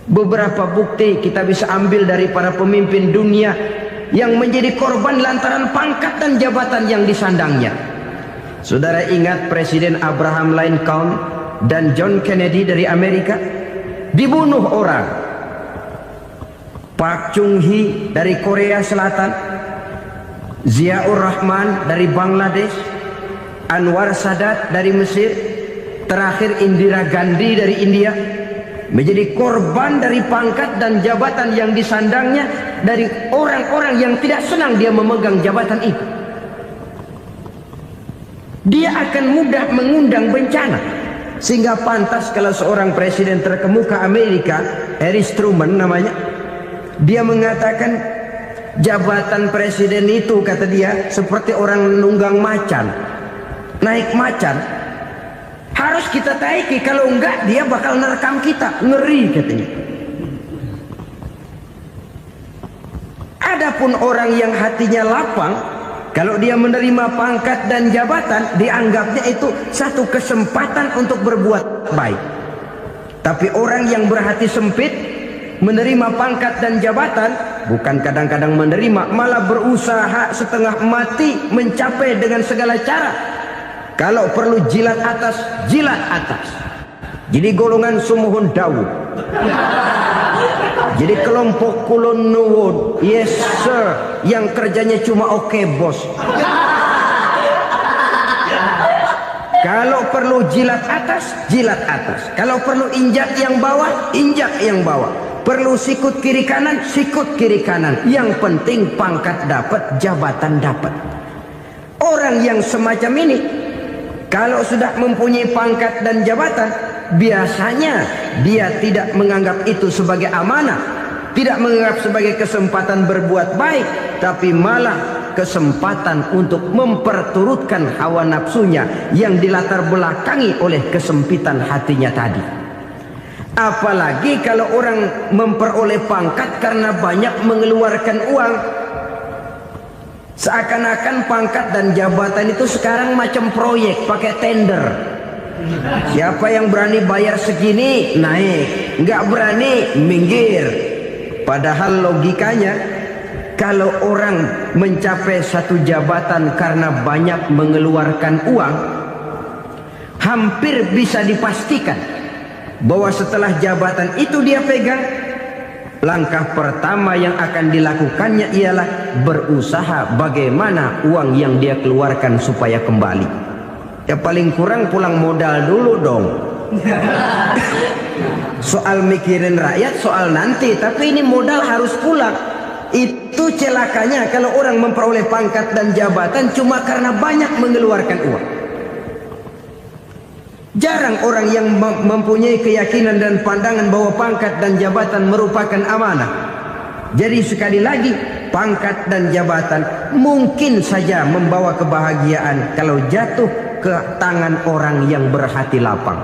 Beberapa bukti kita bisa ambil dari para pemimpin dunia yang menjadi korban lantaran pangkat dan jabatan yang disandangnya. Saudara ingat Presiden Abraham Lincoln dan John Kennedy dari Amerika? Dibunuh orang. Park Chung-hee dari Korea Selatan, Ziaur Rahman dari Bangladesh, Anwar Sadat dari Mesir, terakhir Indira Gandhi dari India, menjadi korban dari pangkat dan jabatan yang disandangnya dari orang-orang yang tidak senang dia memegang jabatan itu. Dia akan mudah mengundang bencana, sehingga pantas kalau seorang presiden terkemuka Amerika, Harry Truman namanya, dia mengatakan jabatan presiden itu, kata dia, seperti orang nunggang macan, naik macan, harus kita taiki, kalau enggak dia bakal nerekam kita, ngeri katanya. Adapun orang yang hatinya lapang, kalau dia menerima pangkat dan jabatan, dianggapnya itu satu kesempatan untuk berbuat baik. Tapi orang yang berhati sempit, menerima pangkat dan jabatan, bukan kadang-kadang menerima, malah berusaha setengah mati mencapai dengan segala cara. Kalau perlu jilat atas, jilat atas. Jadi golongan sumuhun Dawud. Jadi kelompok kulon nuwun, yes sir, yang kerjanya cuma oke bos. Kalau perlu jilat atas, jilat atas. Kalau perlu injak yang bawah, injak yang bawah. Perlu sikut kiri kanan, sikut kiri kanan. Yang penting pangkat dapat, jabatan dapat. Orang yang semacam ini, kalau sudah mempunyai pangkat dan jabatan, biasanya dia tidak menganggap itu sebagai amanah, tidak menganggap sebagai kesempatan berbuat baik, tapi malah kesempatan untuk memperturutkan hawa nafsunya yang dilatar belakangi oleh kesempitan hatinya tadi. Apalagi kalau orang memperoleh pangkat karena banyak mengeluarkan uang, seakan-akan pangkat dan jabatan itu sekarang macam proyek pakai tender. Siapa yang berani bayar segini naik, nggak berani minggir. Padahal logikanya, kalau orang mencapai satu jabatan karena banyak mengeluarkan uang, hampir bisa dipastikan bahwa setelah jabatan itu dia pegang, langkah pertama yang akan dilakukannya ialah berusaha bagaimana uang yang dia keluarkan supaya kembali. Ya paling kurang pulang modal dulu dong. Soal mikirin rakyat soal nanti, tapi ini modal harus pulang. Itu celakanya kalau orang memperoleh pangkat dan jabatan cuma karena banyak mengeluarkan uang. Jarang orang yang mempunyai keyakinan dan pandangan bahwa pangkat dan jabatan merupakan amanah. Jadi sekali lagi, pangkat dan jabatan mungkin saja membawa kebahagiaan kalau jatuh ke tangan orang yang berhati lapang.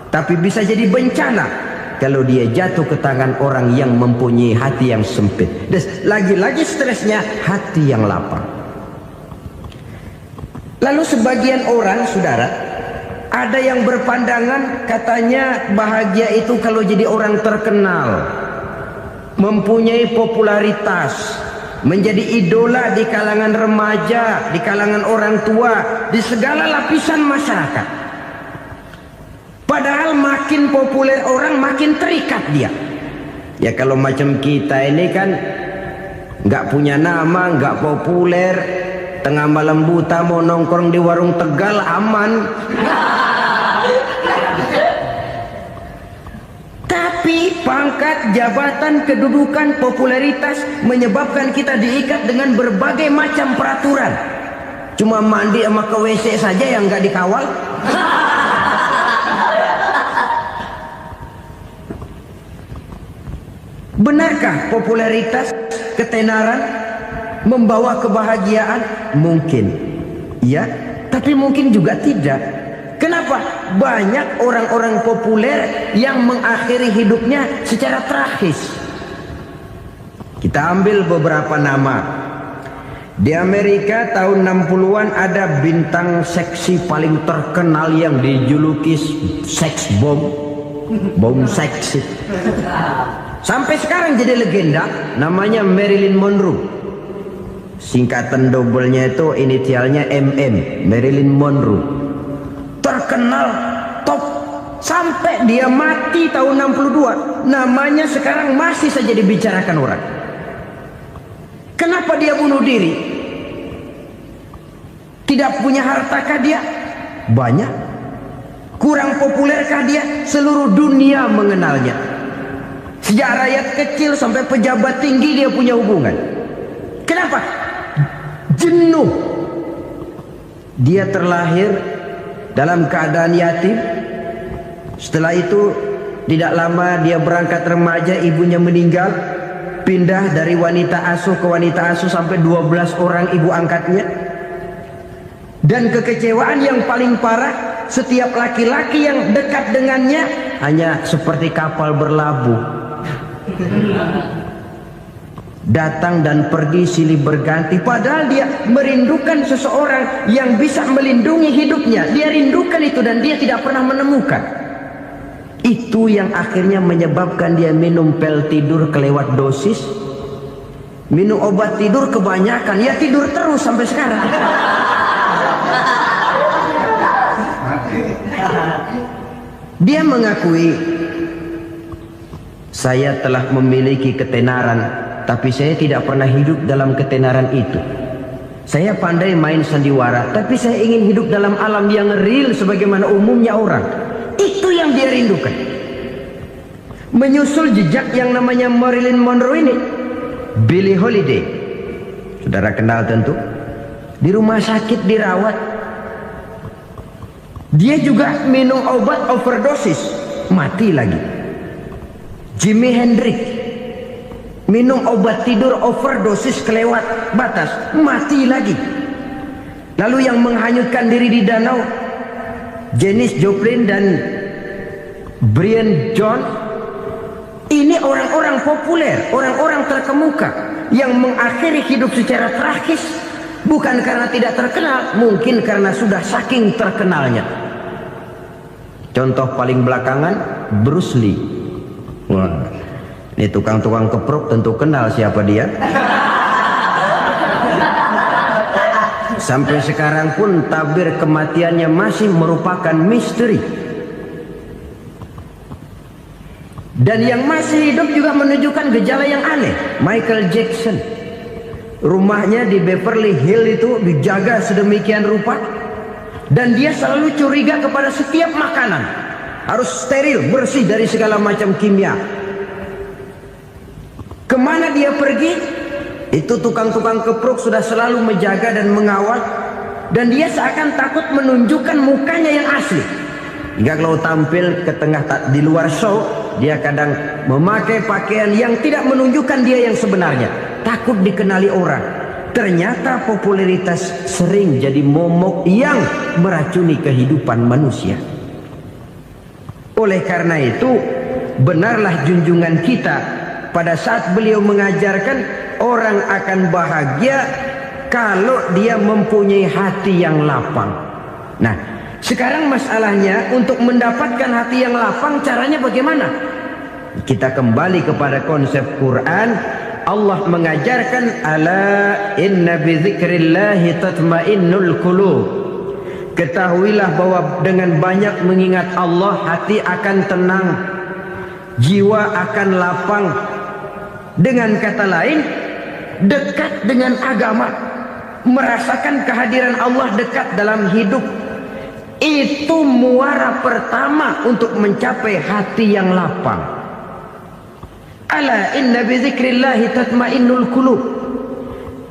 Tapi bisa jadi bencana kalau dia jatuh ke tangan orang yang mempunyai hati yang sempit. Dan lagi-lagi stresnya hati yang lapang. Lalu sebagian orang, saudara, ada yang berpandangan katanya bahagia itu kalau jadi orang terkenal, mempunyai popularitas, menjadi idola di kalangan remaja, di kalangan orang tua, di segala lapisan masyarakat. Padahal makin populer orang, makin terikat dia. Ya kalau macam kita ini kan nggak punya nama, nggak populer, tengah malam buta mau nongkrong di warung Tegal aman. Tapi pangkat, jabatan, kedudukan, popularitas menyebabkan kita diikat dengan berbagai macam peraturan. Cuma mandi sama ke WC saja yang nggak dikawal. Benarkah popularitas, ketenaran membawa kebahagiaan? Mungkin, ya. tapi mungkin juga tidak. Kenapa? Banyak orang-orang populer yang mengakhiri hidupnya secara tragis. Kita ambil beberapa nama. Di Amerika tahun 60-an ada bintang seksi paling terkenal yang dijuluki seks bom. Bom seks. Sampai sekarang jadi legenda, namanya Marilyn Monroe. Singkatan double-nya itu inisialnya MM, Marilyn Monroe. Terkenal, top, sampai dia mati tahun 62. Namanya sekarang masih saja dibicarakan orang. Kenapa dia bunuh diri? Tidak punya hartakah dia? Banyak. Kurang populerkah dia? Seluruh dunia mengenalnya. Sejak rakyat kecil sampai pejabat tinggi dia punya hubungan. Kenapa? Jenuh. Dia terlahir dalam keadaan yatim. Setelah itu tidak lama dia berangkat remaja, ibunya meninggal. Pindah dari wanita asuh ke wanita asuh sampai 12 orang ibu angkatnya. Dan kekecewaan yang paling parah, setiap laki-laki yang dekat dengannya hanya seperti kapal berlabuh. Datang dan pergi silih berganti, padahal dia merindukan seseorang yang bisa melindungi hidupnya. Dia rindukan itu dan dia tidak pernah menemukan. Itu yang akhirnya menyebabkan dia minum pil tidur kelewat dosis, minum obat tidur kebanyakan, ya tidur terus sampai sekarang. Dia mengakui, saya telah memiliki ketenaran, tapi saya tidak pernah hidup dalam ketenaran itu. Saya pandai main sandiwara, tapi saya ingin hidup dalam alam yang real sebagaimana umumnya orang. Itu yang dia rindukan. Menyusul jejak yang namanya Marilyn Monroe ini, Billie Holiday, saudara kenal tentu, di rumah sakit dirawat. Dia juga minum obat overdosis, mati lagi. Jimi Hendrix minum obat tidur overdosis kelewat batas, mati lagi. Lalu yang menghanyutkan diri di danau, Janis Joplin dan Brian Jones. Ini orang-orang populer, orang-orang terkemuka yang mengakhiri hidup secara tragis, bukan karena tidak terkenal, mungkin karena sudah saking terkenalnya. Contoh paling belakangan, Bruce Lee. Wah, ini tukang-tukang keprok tentu kenal siapa dia. Sampai sekarang pun tabir kematiannya masih merupakan misteri. Dan yang masih hidup juga menunjukkan gejala yang aneh. Michael Jackson, rumahnya di Beverly Hills itu dijaga sedemikian rupa, dan dia selalu curiga kepada setiap makanan harus steril, bersih dari segala macam kimia. Kemana dia pergi, itu tukang-tukang keprok sudah selalu menjaga dan mengawal, dan dia seakan takut menunjukkan mukanya yang asli. Hingga kalau tampil ke tengah di luar show, dia kadang memakai pakaian yang tidak menunjukkan dia yang sebenarnya, takut dikenali orang. Ternyata popularitas sering jadi momok yang meracuni kehidupan manusia. Oleh karena itu, benarlah junjungan kita pada saat beliau mengajarkan orang akan bahagia kalau dia mempunyai hati yang lapang. Nah, sekarang masalahnya untuk mendapatkan hati yang lapang, caranya bagaimana? Kita kembali kepada konsep Quran. Allah mengajarkan, ala inna bi dzikrillahi tatmainnul qulub. Ketahuilah bahwa dengan banyak mengingat Allah, hati akan tenang, jiwa akan lapang. Dengan kata lain, dekat dengan agama, merasakan kehadiran Allah dekat dalam hidup, itu muara pertama untuk mencapai hati yang lapang. Ala inna bi dzikrillahi tatmainnul qulub.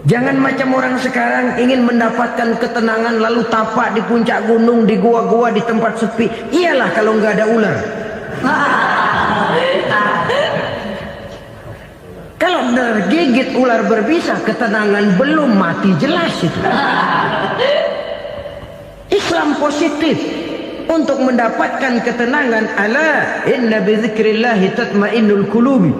Jangan macam orang sekarang ingin mendapatkan ketenangan lalu tapak di puncak gunung, di gua-gua, di tempat sepi. Iyalah kalau nggak ada ular. Kalau tergigit ular berbisa, ketenangan belum, mati jelas itu. Islam positif untuk mendapatkan ketenangan. Ala inna bidzikrillahi tatmainnul qulubi.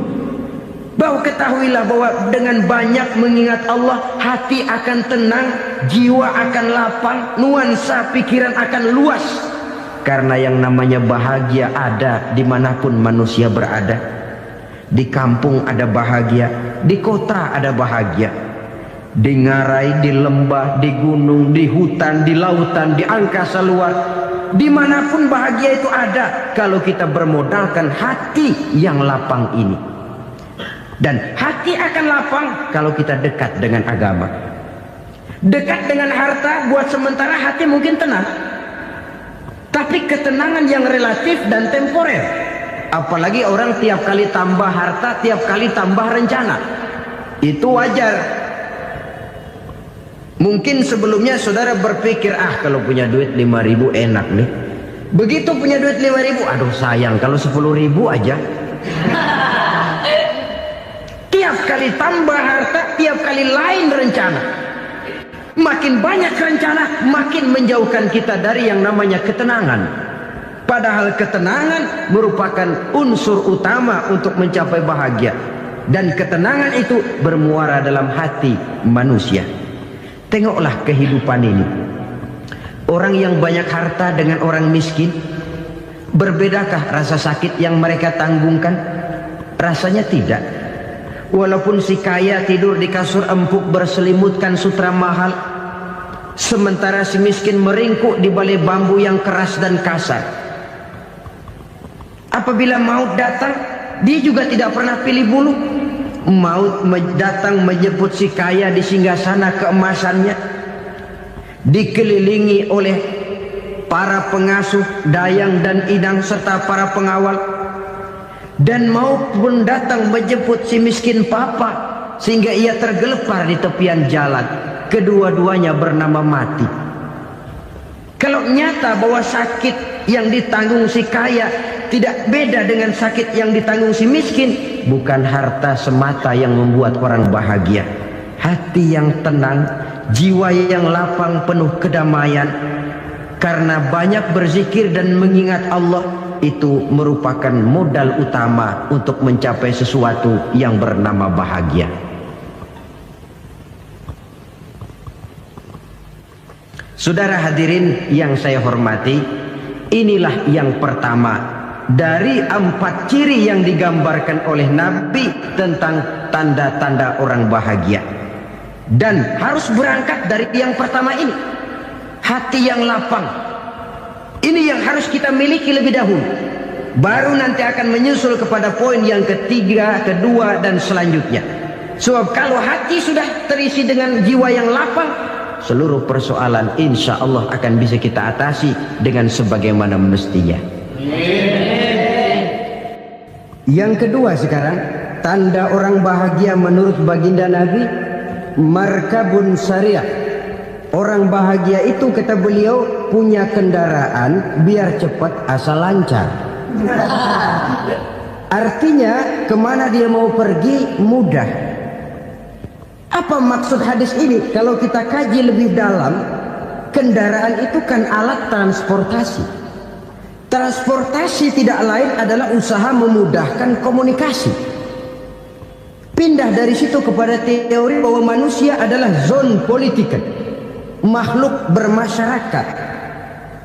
Bahwa ketahuilah bahwa dengan banyak mengingat Allah, hati akan tenang, jiwa akan lapang, nuansa pikiran akan luas. Karena yang namanya bahagia ada dimanapun manusia berada. Di kampung ada bahagia, di kota ada bahagia, di ngarai, di lembah, di gunung, di hutan, di lautan, di angkasa luar, dimanapun bahagia itu ada kalau kita bermodalkan hati yang lapang ini. Dan hati akan lapang kalau kita dekat dengan agama. Dekat dengan harta buat sementara hati mungkin tenang, tapi ketenangan yang relatif dan temporer. Apalagi orang tiap kali tambah harta, tiap kali tambah rencana. Itu wajar. Mungkin sebelumnya saudara berpikir, kalau punya duit 5.000 enak nih. Begitu punya duit 5.000, aduh sayang kalau 10.000 aja. Tiap kali tambah harta, tiap kali lain rencana. Makin banyak rencana, makin menjauhkan kita dari yang namanya ketenangan. Padahal ketenangan merupakan unsur utama untuk mencapai bahagia. Dan ketenangan itu bermuara dalam hati manusia. Tengoklah kehidupan ini. Orang yang banyak harta dengan orang miskin, berbedakah rasa sakit yang mereka tanggungkan? Rasanya tidak. Walaupun si kaya tidur di kasur empuk berselimutkan sutra mahal, sementara si miskin meringkuk di balai bambu yang keras dan kasar. Apabila maut datang, dia juga tidak pernah pilih bulu. Maut datang menjemput si kaya di singgasana keemasannya, dikelilingi oleh para pengasuh, dayang dan idang serta para pengawal. Dan maut pun datang menjemput si miskin papa, sehingga ia tergelepar di tepian jalan. Kedua-duanya bernama mati. Kalau nyata bahwa sakit yang ditanggung si kaya tidak beda dengan sakit yang ditanggung si miskin, bukan harta semata yang membuat orang bahagia. Hati yang tenang, jiwa yang lapang penuh kedamaian. Karena banyak berzikir dan mengingat Allah, itu merupakan modal utama untuk mencapai sesuatu yang bernama bahagia. Saudara hadirin yang saya hormati, inilah yang pertama dari 4 ciri yang digambarkan oleh Nabi tentang tanda-tanda orang bahagia. Dan harus berangkat dari yang pertama ini, hati yang lapang. Ini yang harus kita miliki lebih dahulu. Baru nanti akan menyusul kepada poin yang ketiga, kedua, dan selanjutnya. Sebab kalau hati sudah terisi dengan jiwa yang lapang, seluruh persoalan insya Allah akan bisa kita atasi dengan sebagaimana mestinya. Yang kedua sekarang, tanda orang bahagia menurut baginda Nabi, markabun syariah. Orang bahagia itu, kata beliau, punya kendaraan biar cepat asal lancar. Artinya kemana dia mau pergi mudah. Apa maksud hadis ini? Kalau kita kaji lebih dalam, kendaraan itu kan alat transportasi. Transportasi tidak lain adalah usaha memudahkan komunikasi. Pindah dari situ kepada teori bahwa manusia adalah zon politik, makhluk bermasyarakat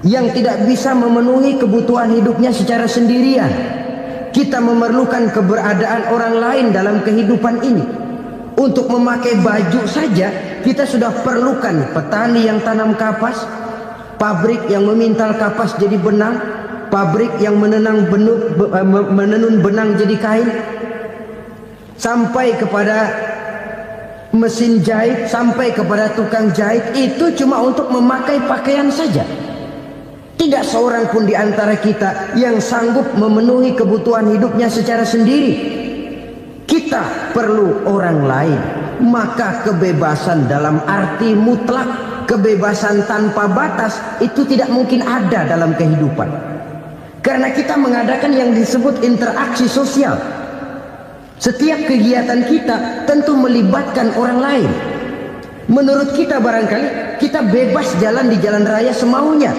yang tidak bisa memenuhi kebutuhan hidupnya secara sendirian. Kita memerlukan keberadaan orang lain dalam kehidupan ini. Untuk memakai baju saja kita sudah perlukan petani yang tanam kapas, pabrik yang memintal kapas jadi benang, pabrik yang menenun benang jadi kain, sampai kepada mesin jahit, sampai kepada tukang jahit. Itu cuma untuk memakai pakaian saja. Tidak seorang pun di antara kita yang sanggup memenuhi kebutuhan hidupnya secara sendiri. Kita perlu orang lain. Maka kebebasan dalam arti mutlak, kebebasan tanpa batas, itu tidak mungkin ada dalam kehidupan. Karena kita mengadakan yang disebut interaksi sosial. Setiap kegiatan kita tentu melibatkan orang lain. Menurut kita barangkali kita bebas jalan di jalan raya semaunya.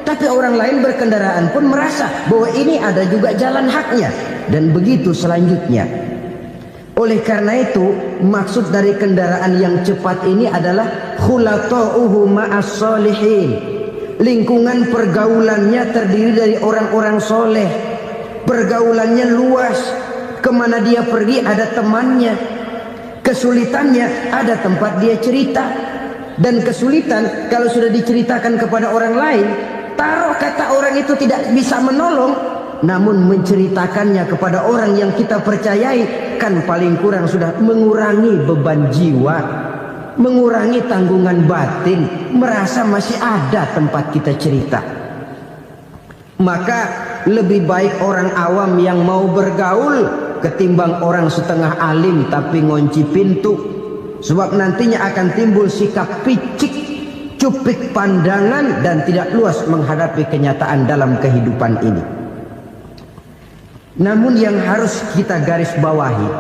Tapi orang lain berkendaraan pun merasa bahwa ini ada juga jalan haknya. Dan begitu selanjutnya. Oleh karena itu, maksud dari kendaraan yang cepat ini adalah khulata'uhu ma'as solihin. Lingkungan pergaulannya terdiri dari orang-orang soleh. Pergaulannya luas. Kemana dia pergi ada temannya. Kesulitannya ada tempat dia cerita. Dan kesulitan kalau sudah diceritakan kepada orang lain, taruh kata orang itu tidak bisa menolong, namun menceritakannya kepada orang yang kita percayai, kan paling kurang sudah mengurangi beban jiwa, mengurangi tanggungan batin, merasa masih ada tempat kita cerita. Maka lebih baik orang awam yang mau bergaul ketimbang orang setengah alim tapi ngunci pintu. Sebab nantinya akan timbul sikap picik, cupik pandangan, dan tidak luas menghadapi kenyataan dalam kehidupan ini. Namun yang harus kita garis bawahi,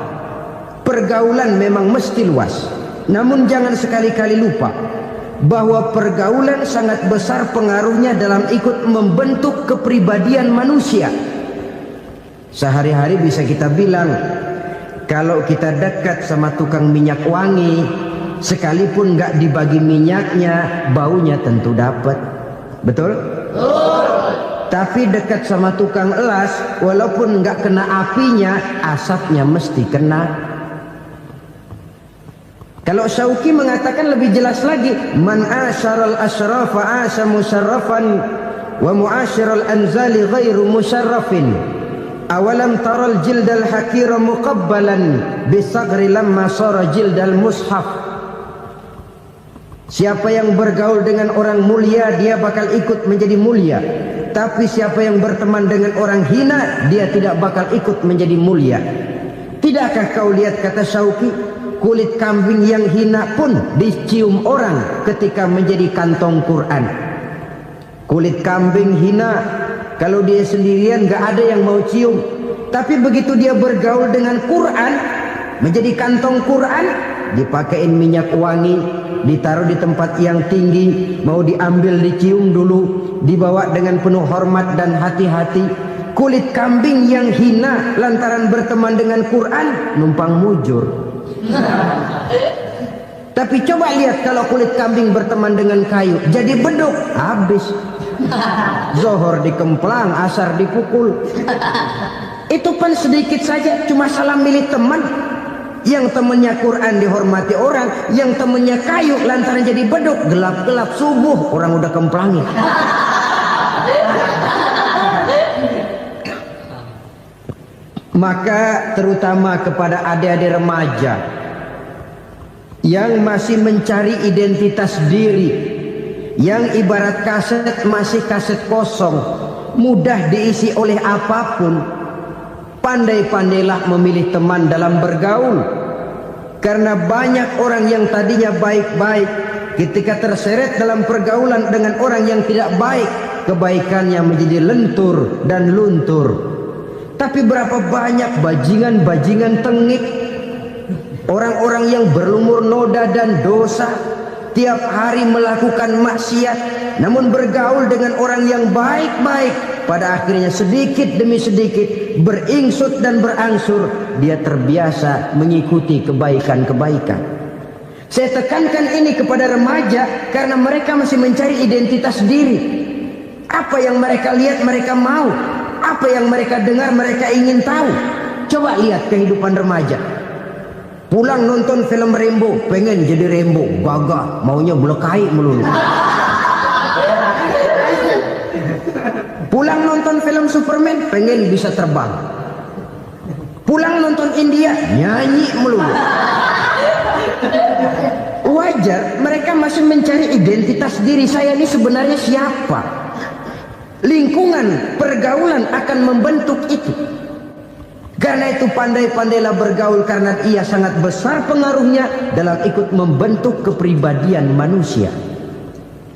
pergaulan memang mesti luas. Namun jangan sekali-kali lupa bahwa pergaulan sangat besar pengaruhnya dalam ikut membentuk kepribadian manusia. Sehari-hari bisa kita bilang, kalau kita dekat sama tukang minyak wangi, sekalipun nggak dibagi minyaknya, baunya tentu dapat. Betul? Tapi dekat sama tukang elas, walaupun nggak kena apinya, asapnya mesti kena. Kalau Syauqi mengatakan lebih jelas lagi, man asyaral asyrafa asa musarrafan wa muasyiral anzali ghairu musarrafin. Awalam taral jildal hakira muqabbalan bisagri lamma sara jildal mushaf. Siapa yang bergaul dengan orang mulia, dia bakal ikut menjadi mulia. Tapi siapa yang berteman dengan orang hina, dia tidak bakal ikut menjadi mulia. Tidakkah kau lihat, kata Syauqi, kulit kambing yang hina pun dicium orang ketika menjadi kantong Quran. Kulit kambing hina, kalau dia sendirian gak ada yang mau cium. Tapi begitu dia bergaul dengan Quran, menjadi kantong Quran, dipakein minyak wangi, ditaruh di tempat yang tinggi, mau diambil dicium dulu, dibawa dengan penuh hormat dan hati-hati. Kulit kambing yang hina lantaran berteman dengan Quran, numpang mujur. Tapi coba lihat kalau kulit kambing berteman dengan kayu, jadi beduk, habis. Zohor dikemplang, asar dipukul. Itu pun sedikit saja, cuma salah milih teman. Yang temannya Quran dihormati orang, yang temannya kayu lantaran jadi beduk, gelap-gelap subuh orang udah kemplangi. Maka terutama kepada adik-adik remaja yang masih mencari identitas diri, yang ibarat kaset masih kaset kosong, mudah diisi oleh apapun, pandai-pandailah memilih teman dalam bergaul. Karena banyak orang yang tadinya baik-baik, ketika terseret dalam pergaulan dengan orang yang tidak baik, kebaikannya menjadi lentur dan luntur. Tapi berapa banyak bajingan-bajingan tengik, orang-orang yang berlumur noda dan dosa, tiap hari melakukan maksiat, namun bergaul dengan orang yang baik-baik, pada akhirnya sedikit demi sedikit beringsut dan berangsur dia terbiasa mengikuti kebaikan-kebaikan. Saya tekankan ini kepada remaja karena mereka masih mencari identitas diri. Apa yang mereka lihat mereka mau, apa yang mereka dengar mereka ingin tahu. Coba lihat kehidupan remaja. Pulang nonton film Rambo, pengen jadi Rambo, gagah, maunya belekai melulu. Pulang nonton film Superman, pengen bisa terbang. Pulang nonton India, nyanyi melulu. Wajar, mereka masih mencari identitas diri. Saya ini sebenarnya siapa? Lingkungan, pergaulan akan membentuk itu. Karena itu pandai-pandailah bergaul, karena ia sangat besar pengaruhnya dalam ikut membentuk kepribadian manusia.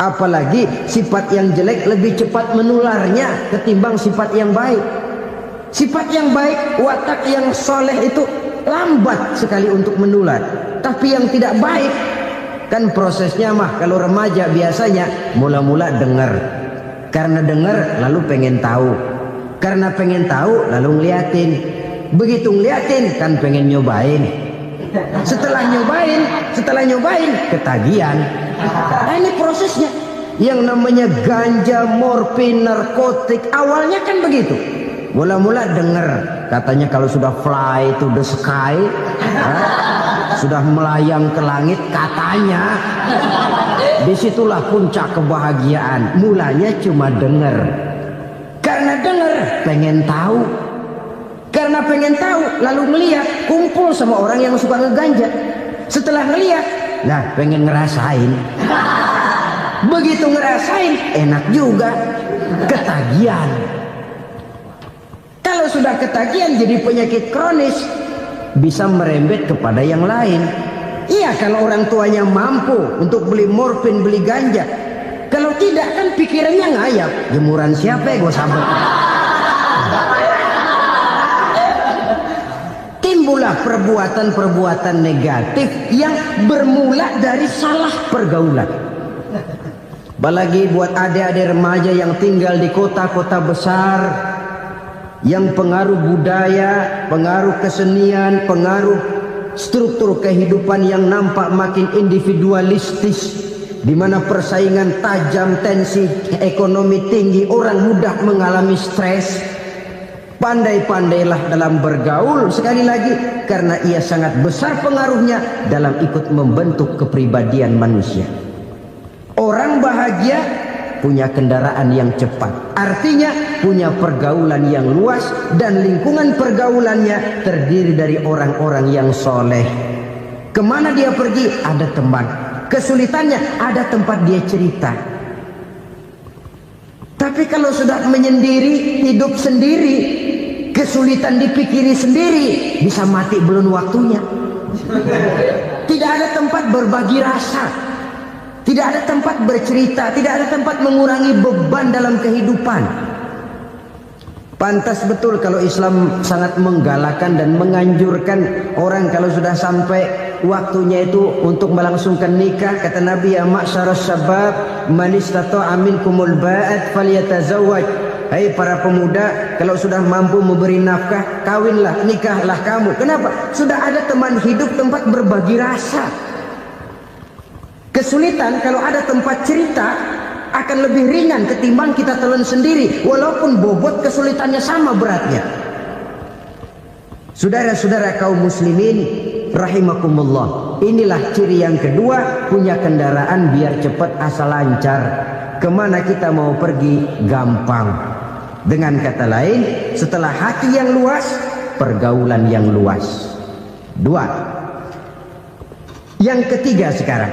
Apalagi sifat yang jelek lebih cepat menularnya ketimbang sifat yang baik. Sifat yang baik, watak yang soleh itu lambat sekali untuk menular. Tapi yang tidak baik, Kan prosesnya mah kalau remaja biasanya mula-mula dengar. Karena dengar lalu pengen tahu. Karena pengen tahu lalu ngeliatin. Begitu ngeliatin kan pengen nyobain. Setelah nyobain ketagihan. Nah ini prosesnya. Yang namanya ganja, morfin, narkotik awalnya kan begitu. Mula-mula dengar katanya kalau sudah fly to the sky, sudah melayang ke langit katanya, disitulah puncak kebahagiaan. Mulanya cuma dengar. Karena dengar pengen tahu. Karena pengen tahu lalu ngeliat, kumpul sama orang yang suka ngeganja. Setelah ngeliat, nah pengen ngerasain. Begitu ngerasain enak juga, ketagihan. Kalau sudah ketagihan jadi penyakit kronis, bisa merembet kepada yang lain. Iya kalau orang tuanya mampu untuk beli morfin, beli ganja. Kalau tidak kan pikirannya ngayap. Jemuran siapa ya gue sambut. Timbullah perbuatan-perbuatan negatif yang bermula dari salah pergaulan. Apalagi buat adik-adik remaja yang tinggal di kota-kota besar, yang pengaruh budaya, pengaruh kesenian, pengaruh struktur kehidupan yang nampak makin individualistis, di mana persaingan tajam, tensi ekonomi tinggi, orang mudah mengalami stres. Pandai-pandailah dalam bergaul, sekali lagi karena ia sangat besar pengaruhnya dalam ikut membentuk kepribadian manusia. Orang bahagia punya kendaraan yang cepat, artinya punya pergaulan yang luas, dan lingkungan pergaulannya terdiri dari orang-orang yang soleh. Kemana dia pergi ada teman, kesulitannya ada tempat dia cerita. Tapi kalau sudah menyendiri, hidup sendiri, kesulitan dipikiri sendiri, bisa mati belum waktunya. Tidak ada tempat berbagi rasa, tidak ada tempat bercerita, tidak ada tempat mengurangi beban dalam kehidupan. Pantas betul kalau Islam sangat menggalakkan dan menganjurkan orang kalau sudah sampai waktunya itu untuk melangsungkan nikah. Kata Nabi, ya ma'syaras syabab man istata'a minkumul ba'at falyatazawwaj. Hai para pemuda, kalau sudah mampu memberi nafkah, kawinlah, nikahlah kamu. Kenapa? Sudah ada teman hidup, tempat berbagi rasa. Kesulitan kalau ada tempat cerita akan lebih ringan ketimbang kita telan sendiri, walaupun bobot kesulitannya sama beratnya. Saudara-saudara kaum muslimin rahimakumullah, inilah ciri yang kedua, punya kendaraan biar cepat asal lancar. Kemana kita mau pergi gampang. Dengan kata lain, setelah hati yang luas, pergaulan yang luas. Dua. Yang ketiga sekarang,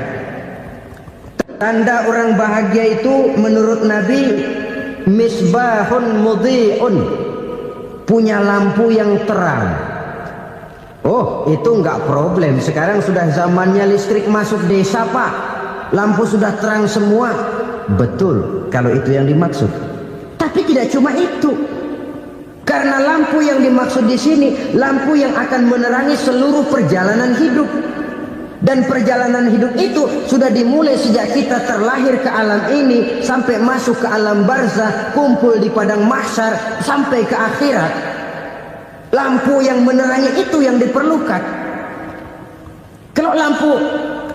tanda orang bahagia itu menurut Nabi, misbahun mudhi'un, punya lampu yang terang. Oh, itu enggak problem. Sekarang sudah zamannya listrik masuk desa, Pak. Lampu sudah terang semua. Betul, kalau itu yang dimaksud. Tapi tidak cuma itu. Karena lampu yang dimaksud di sini, lampu yang akan menerangi seluruh perjalanan hidup. Dan perjalanan hidup itu sudah dimulai sejak kita terlahir ke alam ini, sampai masuk ke alam barzah, kumpul di padang mahsyar, sampai ke akhirat. Lampu yang menerangi itu yang diperlukan. Kalau lampu,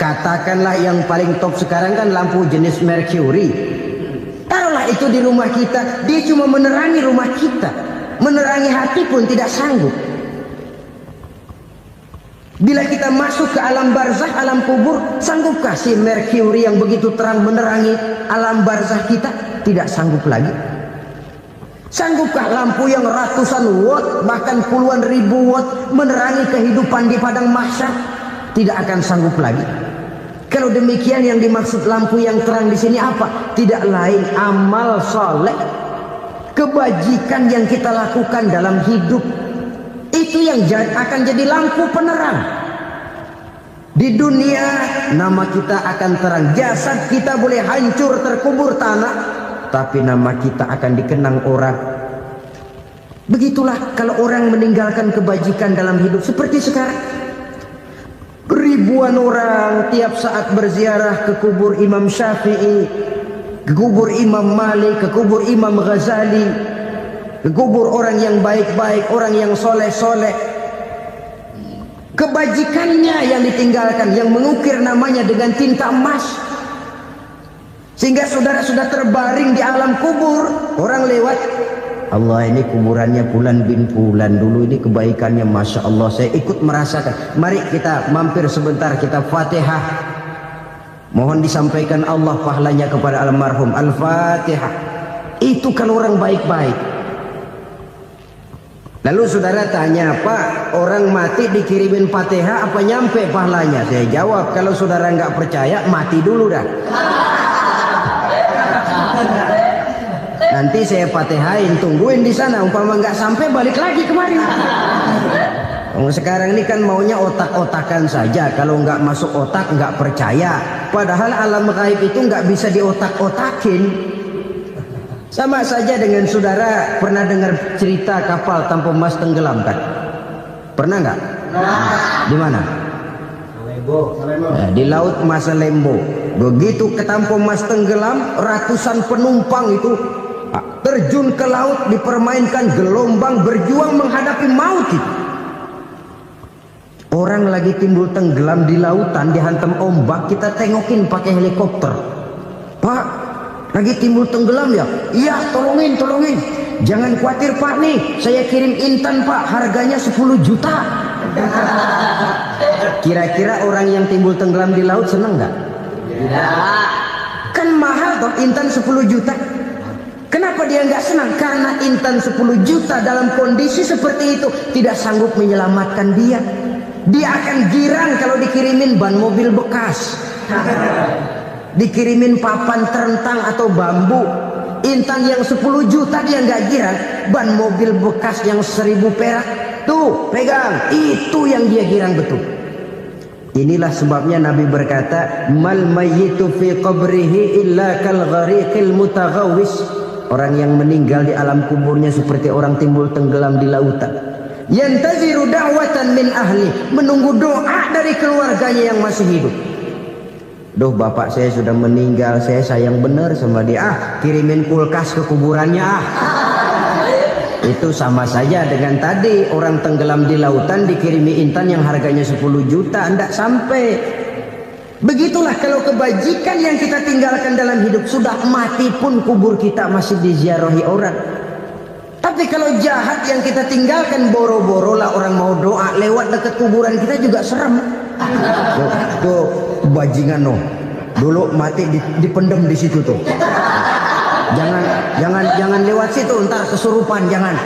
katakanlah yang paling top sekarang kan lampu jenis Mercury. Taruhlah itu di rumah kita, dia cuma menerangi rumah kita, menerangi hati pun tidak sanggup. Bila kita masuk ke alam barzah, alam kubur, sanggupkah si Mercury yang begitu terang menerangi alam barzah kita? Tidak sanggup lagi. Sanggupkah lampu yang ratusan watt, bahkan puluhan ribu watt menerangi kehidupan di padang mahsyar? Tidak akan sanggup lagi. Kalau demikian, yang dimaksud lampu yang terang di sini apa? Tidak lain amal soleh, kebajikan yang kita lakukan dalam hidup. Itu yang akan jadi lampu penerang. Di dunia nama kita akan terang. Jasad kita boleh hancur terkubur tanah, tapi nama kita akan dikenang orang. Begitulah kalau orang meninggalkan kebajikan dalam hidup seperti sekarang. Ribuan orang tiap saat berziarah ke kubur Imam Syafi'i, ke kubur Imam Malik, ke kubur Imam Ghazali, ke kubur orang yang baik-baik, orang yang soleh-soleh. Kebajikannya yang ditinggalkan, yang mengukir namanya dengan tinta emas. Sehingga saudara sudah terbaring di alam kubur. Orang lewat, Allah, ini kuburannya Fulan bin Fulan, dulu ini kebaikannya Masya Allah, saya ikut merasakan. Mari kita mampir sebentar, kita Fatihah. Mohon disampaikan Allah pahalanya kepada almarhum. Al-Fatihah. Itu kan orang baik-baik. Lalu saudara tanya, Pak, orang mati dikirimin Fatihah apa nyampe pahalanya? Saya jawab, kalau saudara nggak percaya, mati dulu dah. Nanti saya Fatihain, tungguin di sana. Umpama nggak sampai, balik lagi kemari. Sekarang ini kan maunya otak-otakan saja. Kalau nggak masuk otak, nggak percaya. Padahal alam gaib itu nggak bisa diotak-otakin. Sama saja dengan saudara pernah dengar cerita kapal tanpa emas tenggelam kan? Pernah nggak? Di mana? Di laut Masalembo. Begitu ketampo emas tenggelam, ratusan penumpang itu terjun ke laut, dipermainkan gelombang, berjuang menghadapi maut itu. Orang lagi timbul tenggelam di lautan, dihantam ombak, kita tengokin pakai helikopter. Pak, lagi timbul tenggelam ya? Iya, tolongin. Jangan khawatir Pak, nih saya kirim intan Pak, harganya 10 juta. Kira-kira orang yang timbul tenggelam di laut seneng nggak? Tidak. Kan mahal toh intan 10 juta. Kenapa dia nggak senang? Karena intan 10 juta dalam kondisi seperti itu tidak sanggup menyelamatkan dia. Dia akan girang kalau dikirimin ban mobil bekas, dikirimin papan terentang atau bambu. Intan yang 10 juta dia nggak girang. Ban mobil bekas yang 1000 perak, tuh pegang, itu yang dia girang betul. Inilah sebabnya Nabi berkata, mal mayyitu fi qabrihi illa kal ghariqil mutaghawwis. Orang yang meninggal di alam kuburnya seperti orang timbul tenggelam di lautan. Yantaziru da'watan min ahli, menunggu doa dari keluarganya yang masih hidup. Duh, bapak saya sudah meninggal, saya sayang benar sama dia. Kirimin kulkas ke kuburannya Itu sama saja dengan tadi orang tenggelam di lautan dikirimi intan yang harganya 10 juta, tidak sampai. Begitulah kalau kebajikan yang kita tinggalkan dalam hidup, sudah mati pun kubur kita masih diziarahi orang. Tapi kalau jahat yang kita tinggalkan, boro-boro lah orang mau doa lewat dekat kuburan kita juga serem. Tuh bajingan no, dulu mati dipendem di situ tuh. Jangan lewat situ, ntar kesurupan, jangan.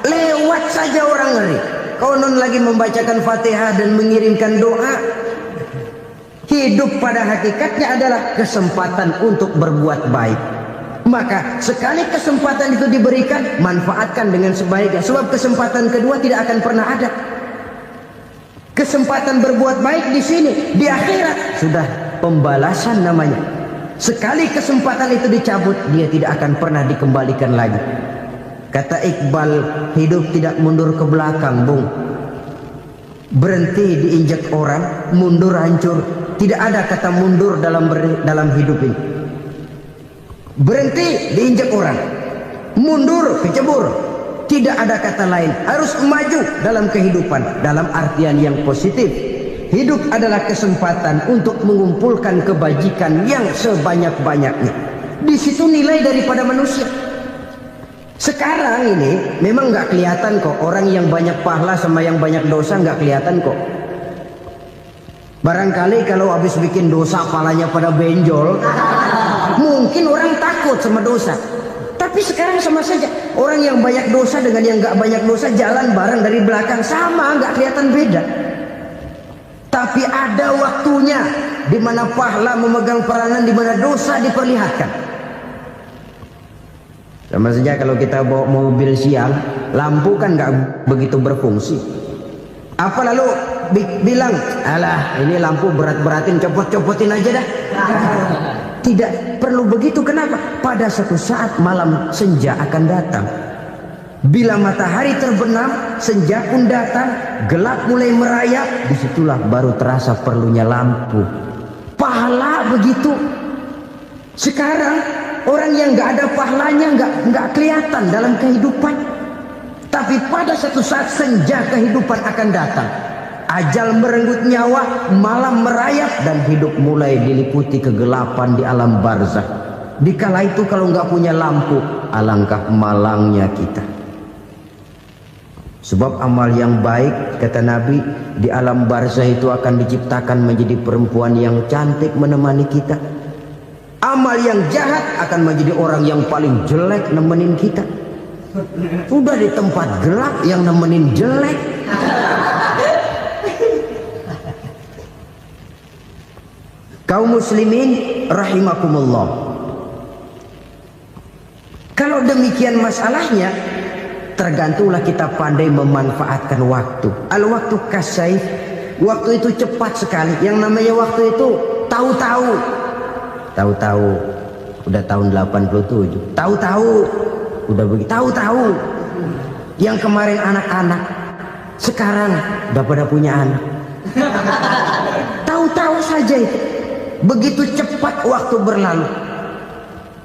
Lewat saja orang ngeri. Konon lagi membacakan Fatihah dan mengirimkan doa. Hidup pada hakikatnya adalah kesempatan untuk berbuat baik. Maka sekali kesempatan itu diberikan, manfaatkan dengan sebaiknya. Sebab kesempatan kedua tidak akan pernah ada. Kesempatan berbuat baik di sini, di akhirat sudah pembalasan namanya. Sekali kesempatan itu dicabut, dia tidak akan pernah dikembalikan lagi. Kata Iqbal, hidup tidak mundur ke belakang, Bung. Berhenti diinjak orang, mundur hancur. Tidak ada kata mundur dalam hidup ini. Berhenti diinjak orang, mundur kecebur. Tidak ada kata lain. Harus maju dalam kehidupan, dalam artian yang positif. Hidup adalah kesempatan untuk mengumpulkan kebajikan yang sebanyak-banyaknya. Di situ nilai daripada manusia. Sekarang ini memang nggak kelihatan kok, orang yang banyak pahala sama yang banyak dosa nggak kelihatan kok. Barangkali kalau habis bikin dosa palanya pada benjol, mungkin orang takut sama dosa. Tapi sekarang sama saja, orang yang banyak dosa dengan yang nggak banyak dosa jalan bareng dari belakang, sama, nggak kelihatan beda. Tapi ada waktunya di mana pahala memegang peranan, di mana dosa diperlihatkan. Sama saja kalau kita bawa mobil siang, lampu kan nggak begitu berfungsi. Apa lalu bilang, alah ini lampu berat-beratin, copot-copotin aja dah. Tidak perlu begitu. Kenapa? Pada suatu saat malam senja akan datang. Bila matahari terbenam, senja pun datang, gelap mulai merayap, disitulah baru terasa perlunya lampu. Pahala begitu. Sekarang orang yang nggak ada pahalanya nggak kelihatan dalam kehidupan. Tapi pada satu saat senja kehidupan akan datang. Ajal merenggut nyawa, malam merayap, dan hidup mulai diliputi kegelapan di alam barzakh. Dikala itu kalau nggak punya lampu, alangkah malangnya kita. Sebab amal yang baik, kata Nabi, di alam barzakh itu akan diciptakan menjadi perempuan yang cantik menemani kita. Amal yang jahat akan menjadi orang yang paling jelek nemenin kita. Udah di tempat gelap yang nemenin jelek. Kaum muslimin rahimakumullah. Kalau demikian masalahnya, tergantunglah kita pandai memanfaatkan waktu. Al-waktu kasayf. Waktu itu cepat sekali. Yang namanya waktu itu tahu-tahu. Tahu-tahu. Udah tahun 87. Tahu-tahu. Udah begitu. Tahu-tahu. Yang kemarin anak-anak, sekarang udah pada punya anak. Tahu-tahu saja itu. Begitu cepat waktu berlalu.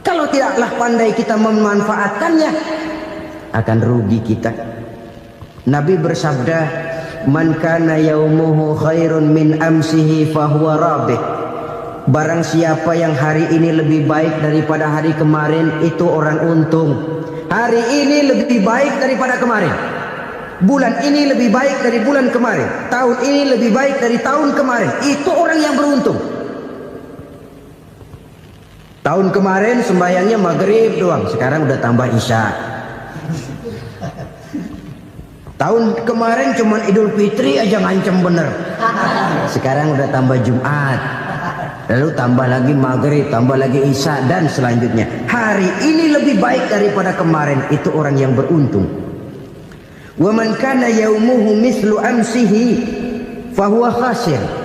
Kalau tidaklah pandai kita memanfaatkannya, akan rugi kita. Nabi bersabda, "Man kana yaumuhu khairun min amsihi fahuwa rabih." Barang siapa yang hari ini lebih baik daripada hari kemarin, itu orang untung. Hari ini lebih baik daripada kemarin. Bulan ini lebih baik dari bulan kemarin. Tahun ini lebih baik dari tahun kemarin. Itu orang yang beruntung. Tahun kemarin sembahyangnya maghrib doang, sekarang udah tambah isya. Tahun kemarin cuma Idul Fitri aja ngancem bener, sekarang udah tambah Jumat, lalu tambah lagi maghrib, tambah lagi isya, dan selanjutnya. Hari ini lebih baik daripada kemarin, itu orang yang beruntung. Wa man kana yaumuhu mislu amsihi fahuwa khasir.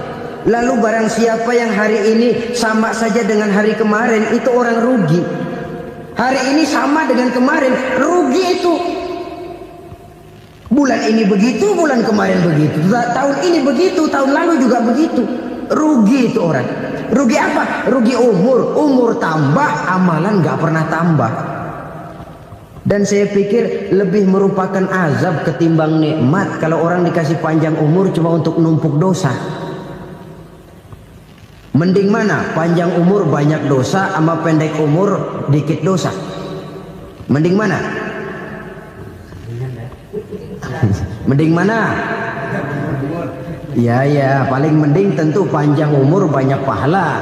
Lalu barang siapa yang hari ini sama saja dengan hari kemarin, itu orang rugi. Hari ini sama dengan kemarin, rugi itu. Bulan ini begitu, bulan kemarin begitu. Tahun ini begitu, tahun lalu juga begitu. Rugi itu orang. Rugi apa? Rugi umur. Umur tambah, amalan gak pernah tambah. Dan saya pikir lebih merupakan azab ketimbang nikmat kalau orang dikasih panjang umur cuma untuk numpuk dosa. Mending mana? Panjang umur banyak dosa sama pendek umur dikit dosa? Mending mana? Mending mana? Ya, paling mending tentu panjang umur banyak pahala.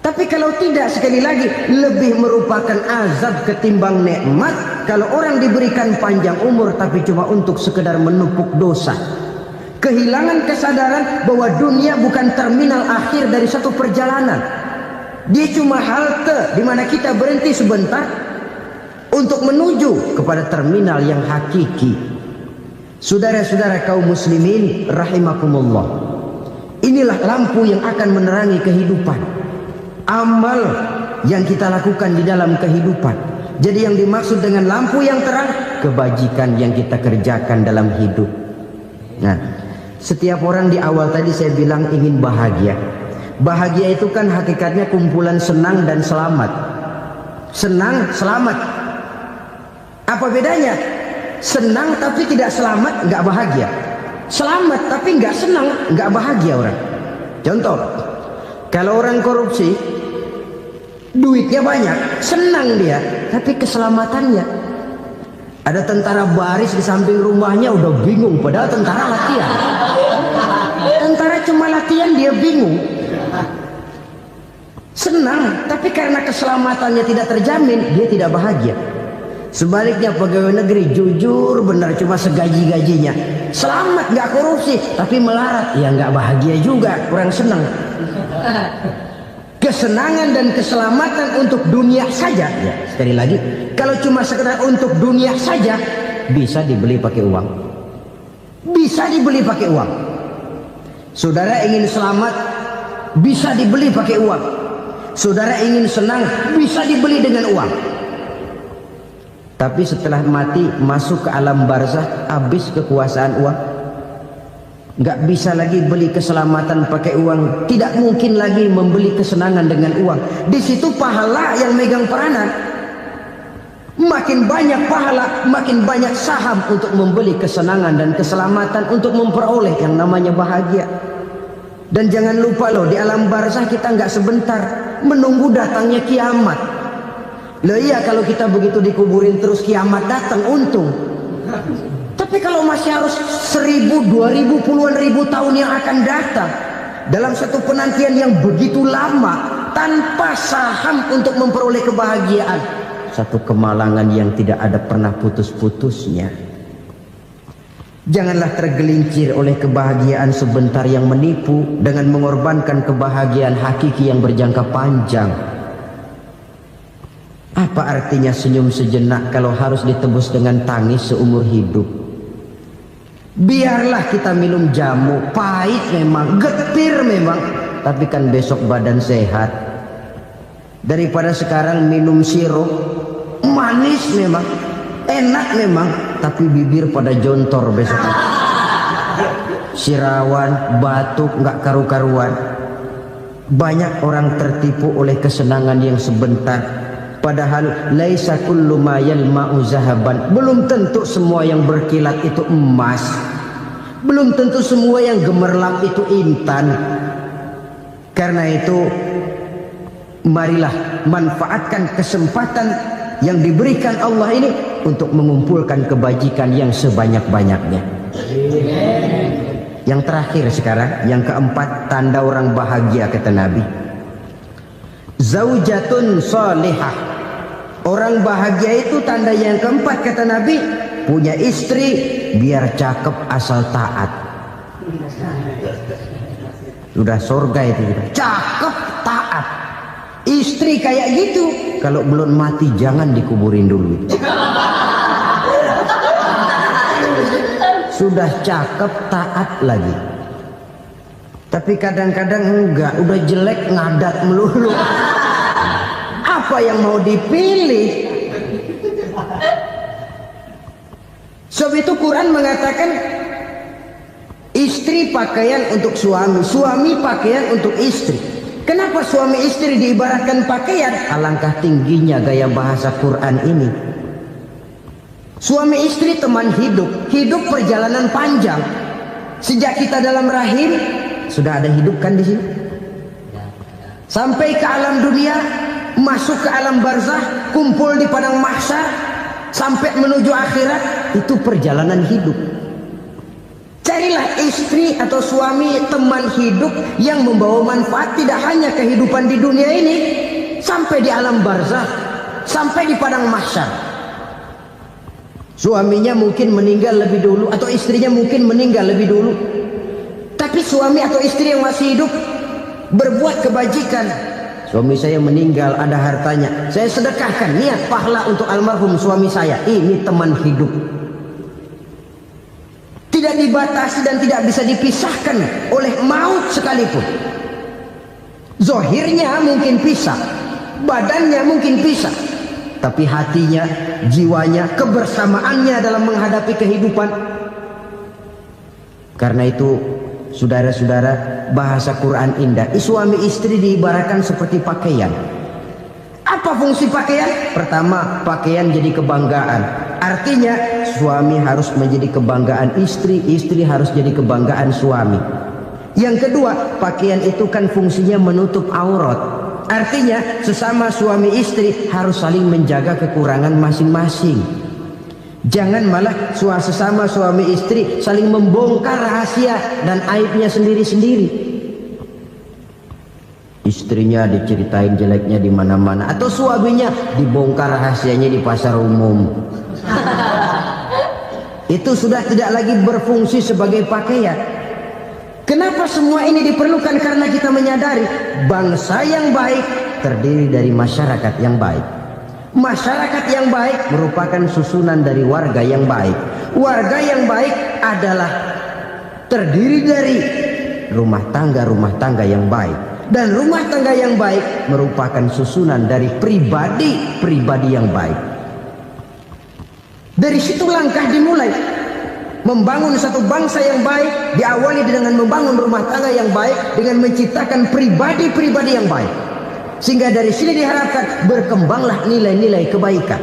Tapi kalau tidak, sekali lagi, lebih merupakan azab ketimbang nikmat kalau orang diberikan panjang umur tapi cuma untuk sekedar menumpuk dosa. Kehilangan kesadaran bahwa dunia bukan terminal akhir dari satu perjalanan. Dia cuma halte di mana kita berhenti sebentar untuk menuju kepada terminal yang hakiki. Saudara-saudara kaum muslimin rahimakumullah. Inilah lampu yang akan menerangi kehidupan. Amal yang kita lakukan di dalam kehidupan. Jadi yang dimaksud dengan lampu yang terang, kebajikan yang kita kerjakan dalam hidup. Nah, setiap orang di awal tadi saya bilang ingin bahagia. Bahagia itu kan hakikatnya kumpulan senang dan selamat. Senang, selamat. Apa bedanya? Senang tapi tidak selamat, nggak bahagia. Selamat tapi nggak senang, nggak bahagia orang. Contoh, kalau orang korupsi, duitnya banyak, senang dia, tapi keselamatannya. Ada tentara baris di samping rumahnya udah bingung, padahal tentara latihan. Tentara cuma latihan, dia bingung. Senang, tapi karena keselamatannya tidak terjamin, dia tidak bahagia. Sebaliknya pegawai negeri jujur benar, cuma segaji-gajinya, selamat nggak korupsi, tapi melarat, ya nggak bahagia juga, kurang senang. Kesenangan dan keselamatan untuk dunia saja, ya, sekali lagi, kalau cuma sekedar untuk dunia saja, bisa dibeli pakai uang. Bisa dibeli pakai uang. Saudara ingin selamat, bisa dibeli pakai uang. Saudara ingin senang, bisa dibeli dengan uang. Tapi setelah mati masuk ke alam barzah, habis kekuasaan uang. Nggak bisa lagi beli keselamatan pakai uang, tidak mungkin lagi membeli kesenangan dengan uang. Di situ pahala yang megang peranan. Makin banyak pahala, makin banyak saham untuk membeli kesenangan dan keselamatan, untuk memperoleh yang namanya bahagia. Dan jangan lupa loh, di alam barzah kita nggak sebentar, menunggu datangnya kiamat. Loh iya, kalau kita begitu dikuburin terus kiamat datang, untung. Tapi kalau masih harus 1000, 2000, puluhan ribu tahun yang akan datang, dalam satu penantian yang begitu lama, tanpa saham untuk memperoleh kebahagiaan, satu kemalangan yang tidak ada pernah putus-putusnya. Janganlah tergelincir oleh kebahagiaan sebentar yang menipu dengan mengorbankan kebahagiaan hakiki yang berjangka panjang. Apa artinya senyum sejenak kalau harus ditebus dengan tangis seumur hidup? Biarlah kita minum jamu, pahit memang, getir memang, tapi kan besok badan sehat. Daripada sekarang minum sirup, manis memang, enak memang, tapi bibir pada jontor besok. Sirawan, batuk, nggak karu-karuan. Banyak orang tertipu oleh kesenangan yang sebentar. Padahal laisa kullu ma yalma'u zahaban. Belum tentu semua yang berkilat itu emas. Belum tentu semua yang gemerlap itu intan. Karena itu, marilah manfaatkan kesempatan yang diberikan Allah ini untuk mengumpulkan kebajikan yang sebanyak-banyaknya. Yang terakhir sekarang, yang keempat, tanda orang bahagia kata Nabi. Zaujatun salihah. Orang bahagia itu tanda yang keempat kata Nabi, punya istri biar cakep asal taat. Sudah surga itu, cakep taat. Istri kayak gitu, kalau belum mati jangan dikuburin dulu. Sudah cakep taat lagi. Tapi kadang-kadang enggak, udah jelek ngadat melulu. Apa yang mau dipilih? Sebab itu Quran mengatakan istri pakaian untuk suami, suami pakaian untuk istri. Kenapa suami istri diibaratkan pakaian? Alangkah tingginya gaya bahasa Quran ini. Suami istri teman hidup, hidup perjalanan panjang. Sejak kita dalam rahim sudah ada hidup kan di sini. Sampai ke alam dunia, masuk ke alam barzah, kumpul di padang mahsyar, sampai menuju akhirat, itu perjalanan hidup. Carilah istri atau suami teman hidup yang membawa manfaat tidak hanya kehidupan di dunia ini, sampai di alam barzah, sampai di padang mahsyar. Suaminya mungkin meninggal lebih dulu, atau istrinya mungkin meninggal lebih dulu, tapi suami atau istri yang masih hidup berbuat kebajikan. Suami saya meninggal, ada hartanya, saya sedekahkan, niat pahala untuk almarhum suami saya. Ini teman hidup. Tidak dibatasi dan tidak bisa dipisahkan oleh maut sekalipun. Zohirnya mungkin pisah, badannya mungkin pisah, tapi hatinya, jiwanya, kebersamaannya dalam menghadapi kehidupan. Karena itu, saudara-saudara, bahasa Quran indah. Suami istri diibaratkan seperti pakaian. Apa fungsi pakaian? Pertama, pakaian jadi kebanggaan. Artinya suami harus menjadi kebanggaan istri, istri harus jadi kebanggaan suami. Yang kedua, pakaian itu kan fungsinya menutup aurat. Artinya sesama suami istri harus saling menjaga kekurangan masing-masing. Jangan malah sesama suami istri saling membongkar rahasia dan aibnya sendiri-sendiri. Istrinya diceritain jeleknya di mana-mana, atau suaminya dibongkar rahasianya di pasar umum. Itu sudah tidak lagi berfungsi sebagai pakaian. Kenapa semua ini diperlukan? Karena kita menyadari bangsa yang baik terdiri dari masyarakat yang baik. Masyarakat yang baik merupakan susunan dari warga yang baik. Warga yang baik adalah terdiri dari rumah tangga yang baik. Dan rumah tangga yang baik merupakan susunan dari pribadi-pribadi yang baik. Dari situ langkah dimulai. Membangun satu bangsa yang baik diawali dengan membangun rumah tangga yang baik, dengan menciptakan pribadi-pribadi yang baik. Sehingga dari sini diharapkan berkembanglah nilai-nilai kebaikan.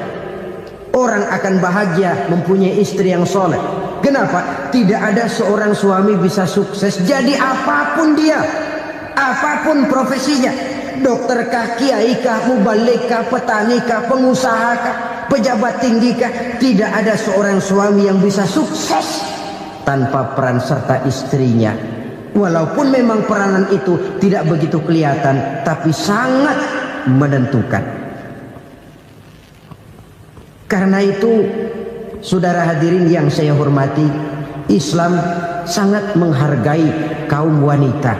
Orang akan bahagia mempunyai istri yang soleh. Kenapa? Tidak ada seorang suami bisa sukses jadi apapun dia, apapun profesinya. Dokter kah, kiai kah, mubalik kah, petani kah, pengusaha kah, pejabat tinggi kah. Tidak ada seorang suami yang bisa sukses tanpa peran serta istrinya. Walaupun memang peranan itu tidak begitu kelihatan, tapi sangat menentukan. Karena itu, saudara hadirin yang saya hormati, Islam sangat menghargai kaum wanita,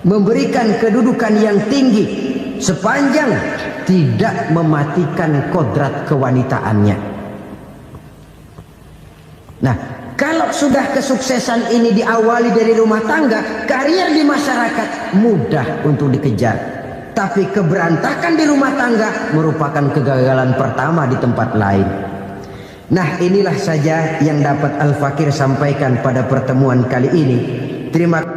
memberikan kedudukan yang tinggi sepanjang tidak mematikan kodrat kewanitaannya. Nah, kalau sudah kesuksesan ini diawali dari rumah tangga, karier di masyarakat mudah untuk dikejar. Tapi keberantakan di rumah tangga merupakan kegagalan pertama di tempat lain. Nah, inilah saja yang dapat Al-Fakir sampaikan pada pertemuan kali ini. Terima kasih.